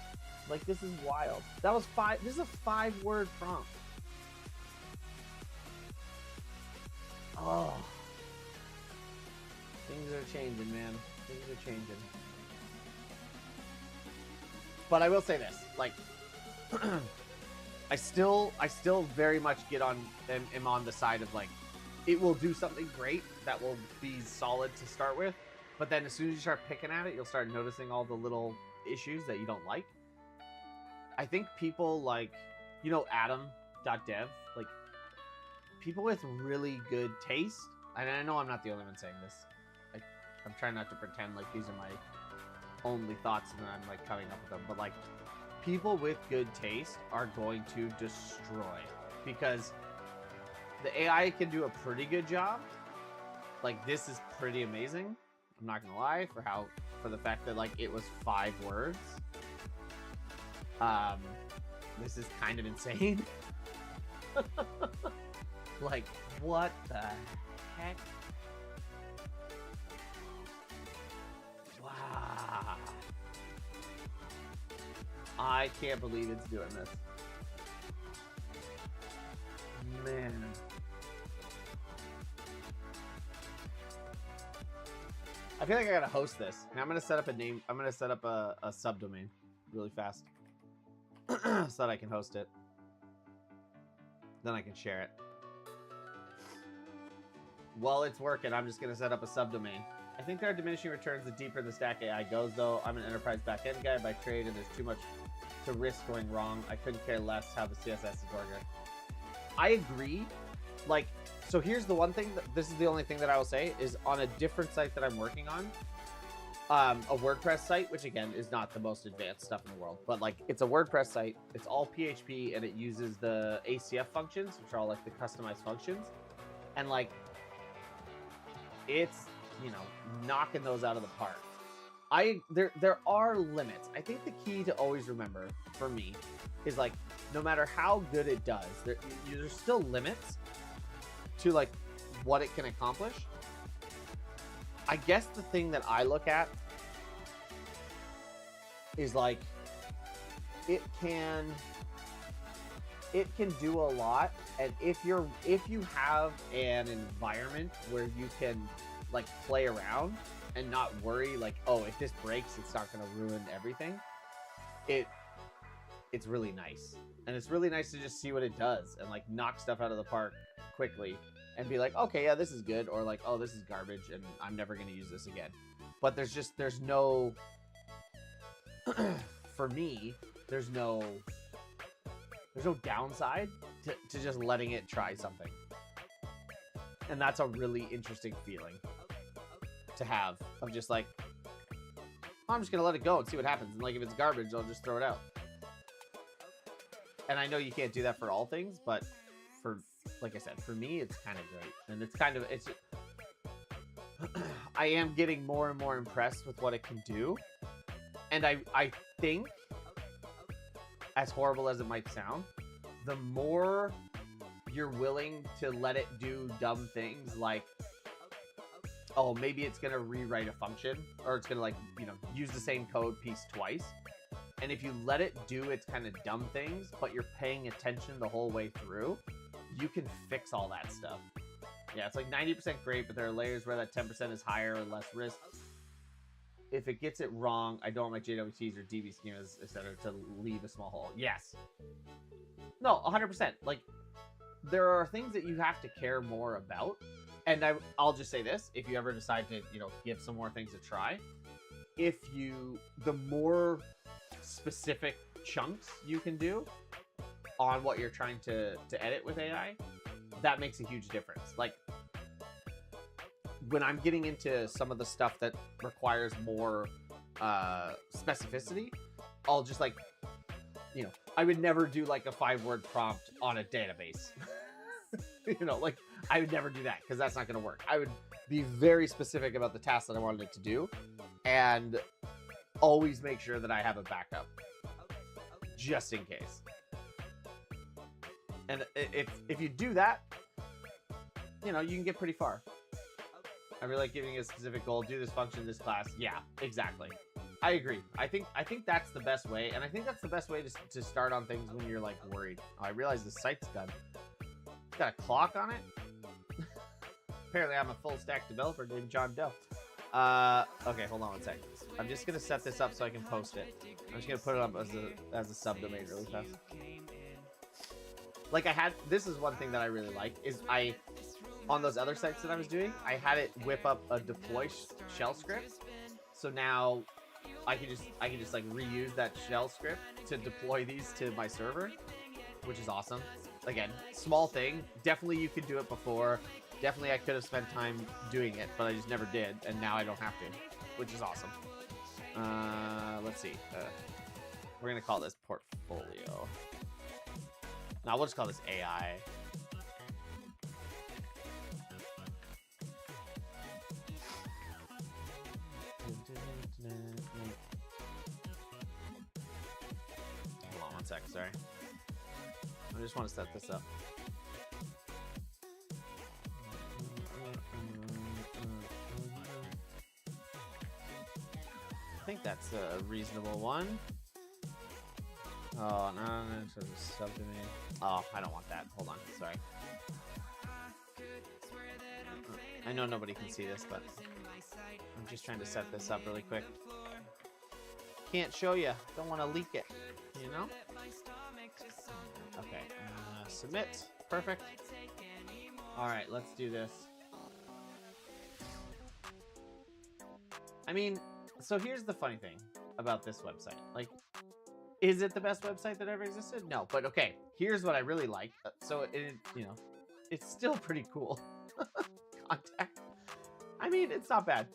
Like this is wild. That was 5. This is a 5-word prompt. Oh. Things are changing, man. Things are changing. But I will say this, like I still very much am on the side of like it will do something great that will be solid to start with, but then as soon as you start picking at it, you'll start noticing all the little issues that you don't like. I think people like, you know, Adam.dev, like people with really good taste, and I know I'm not the only one saying this. I'm trying not to pretend like these are my only thoughts and I'm like coming up with them, but like people with good taste are going to destroy, because the AI can do a pretty good job. Like this is pretty amazing. I'm not gonna lie, for the fact that like it was 5 words. This is kind of insane. Like what the heck? Wow. I can't believe it's doing this. Man. I feel like I gotta host this. And I'm gonna set up a name. I'm gonna set up a subdomain really fast. So that I can host it. Then I can share it. While it's working, I'm just gonna set up a subdomain. I think there are diminishing returns the deeper the stack AI goes, though. I'm an enterprise backend guy by trade, and there's too much to risk going wrong. I couldn't care less how the CSS is organized. I agree. Like, so here's the one thing, this is the only thing that I will say, is on a different site that I'm working on, a WordPress site, which again is not the most advanced stuff in the world, but like it's a WordPress site, it's all PHP, and it uses the ACF functions, which are all like the customized functions, and like it's, you know, knocking those out of the park. There are limits. I think the key to always remember for me is like no matter how good it does, there's still limits to like what it can accomplish. I guess the thing that I look at is like it can do a lot, and if you have an environment where you can like play around and not worry like, oh, if this breaks it's not going to ruin everything, it's really nice. And it's really nice to just see what it does and like knock stuff out of the park quickly and be like, okay, yeah, this is good, or like, oh, this is garbage and I'm never going to use this again. But there's no for me, there's no downside to just letting it try something. And that's a really interesting feeling to have, of just like, I'm just gonna let it go and see what happens, and like if it's garbage I'll just throw it out. And I know you can't do that for all things, but for, like I said, for me it's kind of great. And it's I am getting more and more impressed with what it can do. And I think, as horrible as it might sound, the more you're willing to let it do dumb things like, oh, maybe it's going to rewrite a function, or it's going to like, you know, use the same code piece twice. And if you let it do its kind of dumb things, but you're paying attention the whole way through, you can fix all that stuff. Yeah, it's like 90% great, but there are layers where that 10% is higher or less risk. If it gets it wrong, I don't want my JWTs or DB schemas, etc., to leave a small hole. Yes. No, 100%. Like, there are things that you have to care more about. And I'll just say this, if you ever decide to, you know, give some more things a try, the more specific chunks you can do on what you're trying to edit with AI, that makes a huge difference. Like, when I'm getting into some of the stuff that requires more specificity, I'll just like you know, I would never do like a 5-word prompt on a database. You know, like I would never do that because that's not going to work. I would be very specific about the task that I wanted it to do and always make sure that I have a backup just in case. And if you do that, you know, you can get pretty far. I really like giving you a specific goal. Do this function, this class. Yeah, exactly. I agree. I think that's the best way, and I think that's the best way to start on things when you're like worried. Oh, I realize the site's done. It's got a clock on it. Apparently, I'm a full stack developer named John Doe. Okay, hold on one sec. I'm just gonna set this up so I can post it. I'm just gonna put it up as a subdomain really fast. Like this is one thing that I really like is on those other sites that I was doing, I had it whip up a deploy shell script. So now I can just like reuse that shell script to deploy these to my server, which is awesome. Again, small thing. Definitely you could do it before. Definitely I could have spent time doing it, but I just never did, and now I don't have to, which is awesome. Let's see. We're gonna call this portfolio. No, we'll just call this AI. Hold on one sec, sorry. I just want to set this up. I think that's a reasonable one. Oh, no, it's a subdomain. Oh, I don't want that. Hold on, sorry. I know nobody can see this, but I'm just trying to set this up really quick. Can't show you. Don't want to leak it, you know? Okay, submit. Perfect. All right, let's do this. I mean, so here's the funny thing about this website. Like, is it the best website that ever existed? No, but okay, here's what I really like. So it, you know, it's still pretty cool. Contact. I mean, it's not bad.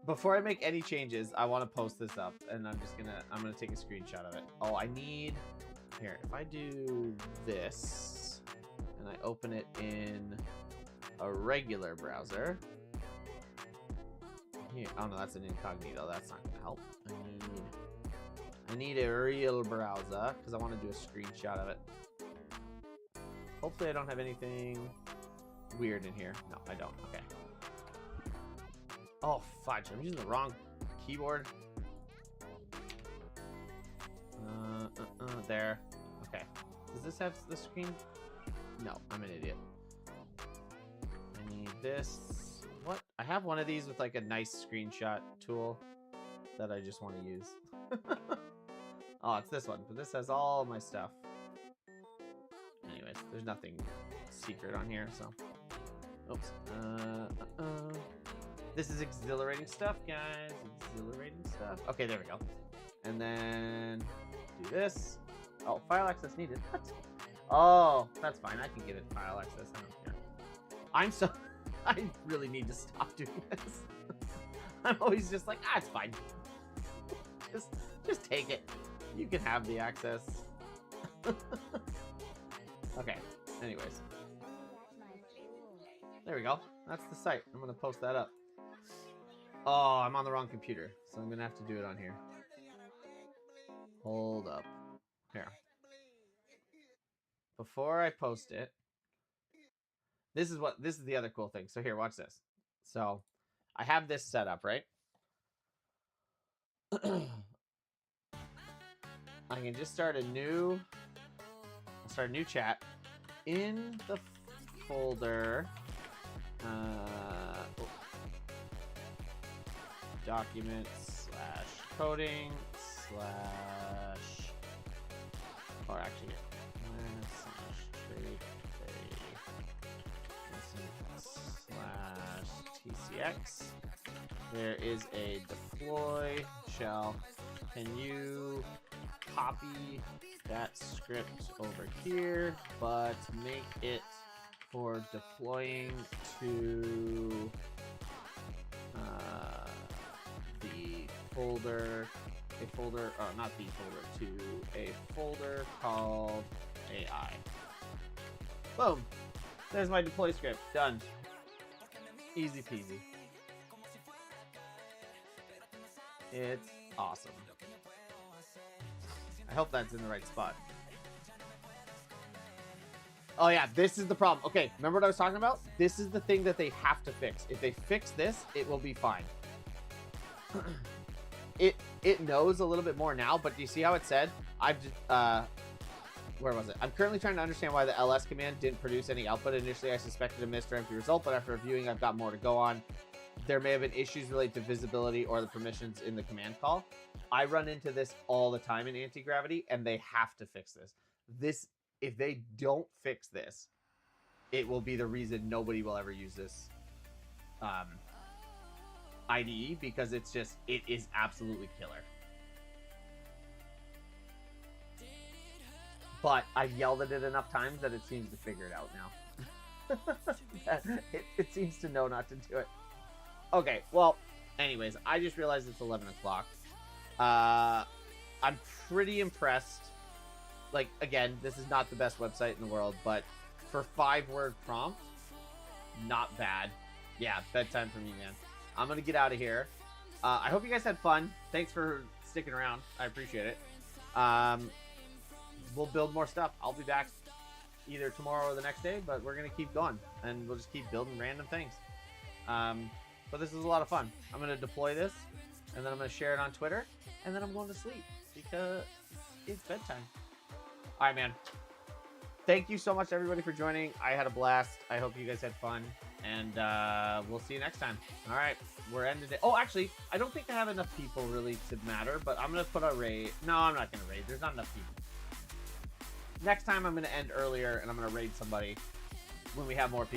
Before I make any changes, I want to post this up, and I'm gonna take a screenshot of it. Oh, I need, here, if I do this, and I open it in a regular browser. Here, oh no, that's an incognito. That's not gonna help. I need a real browser because I want to do a screenshot of it. Hopefully I don't have anything weird in here. No, I don't. Okay. Oh, fudge. I'm using the wrong keyboard. There. Okay. Does this have the screen? No, I'm an idiot. I need this. What? I have one of these with like a nice screenshot tool that I just want to use. Oh, it's this one, but this has all my stuff. Anyways, there's nothing secret on here, so. Oops. This is exhilarating stuff, guys. Exhilarating stuff. Okay, there we go. And then do this. Oh, file access needed. What? Oh, that's fine. I can give it file access. I don't care. I really need to stop doing this. I'm always just like, it's fine. Just take it. You can have the access. Okay. Anyways. There we go. That's the site. I'm gonna post that up. Oh, I'm on the wrong computer, so I'm gonna have to do it on here. Hold up. Here. Before I post it, this is the other cool thing. So here, watch this. So I have this set up, right? I can just start a new chat in the folder. Documents / coding / or actually /tcx. There is a deploy shell. Can you copy that script over here, but make it for deploying to the folder if folder, not the folder, to a folder called AI. Boom. There's my deploy script. Done. Easy peasy. It's awesome. I hope that's in the right spot. Oh yeah, this is the problem. Okay, remember what I was talking about? This is the thing that they have to fix. If they fix this, it will be fine. It knows a little bit more now, but do you see how it said? Where was it? I'm currently trying to understand why the ls command didn't produce any output. Initially, I suspected a missed or empty result, but after reviewing, I've got more to go on. There may have been issues related to visibility or the permissions in the command call. I run into this all the time in anti-gravity, and they have to fix this. If they don't fix this, it will be the reason nobody will ever use this IDE, because it is absolutely killer. But I've yelled at it enough times that it seems to figure it out now. it seems to know not to do it. Okay, well, anyways, I just realized it's 11 o'clock. I'm pretty impressed. Like, again, this is not the best website in the world, but for 5-word prompt, not bad. Yeah, bedtime for me, man. I'm going to get out of here. I hope you guys had fun. Thanks for sticking around. I appreciate it. We'll build more stuff. I'll be back either tomorrow or the next day, but we're going to keep going, and we'll just keep building random things. But this is a lot of fun. I'm going to deploy this, and then I'm going to share it on Twitter, and then I'm going to sleep because it's bedtime. All right, man. Thank you so much, everybody, for joining. I had a blast. I hope you guys had fun, and we'll see you next time. All right, we're ending it. Oh, actually, I don't think I have enough people really to matter, but I'm going to put a raid. No, I'm not going to raid. There's not enough people. Next time, I'm going to end earlier, and I'm going to raid somebody when we have more people.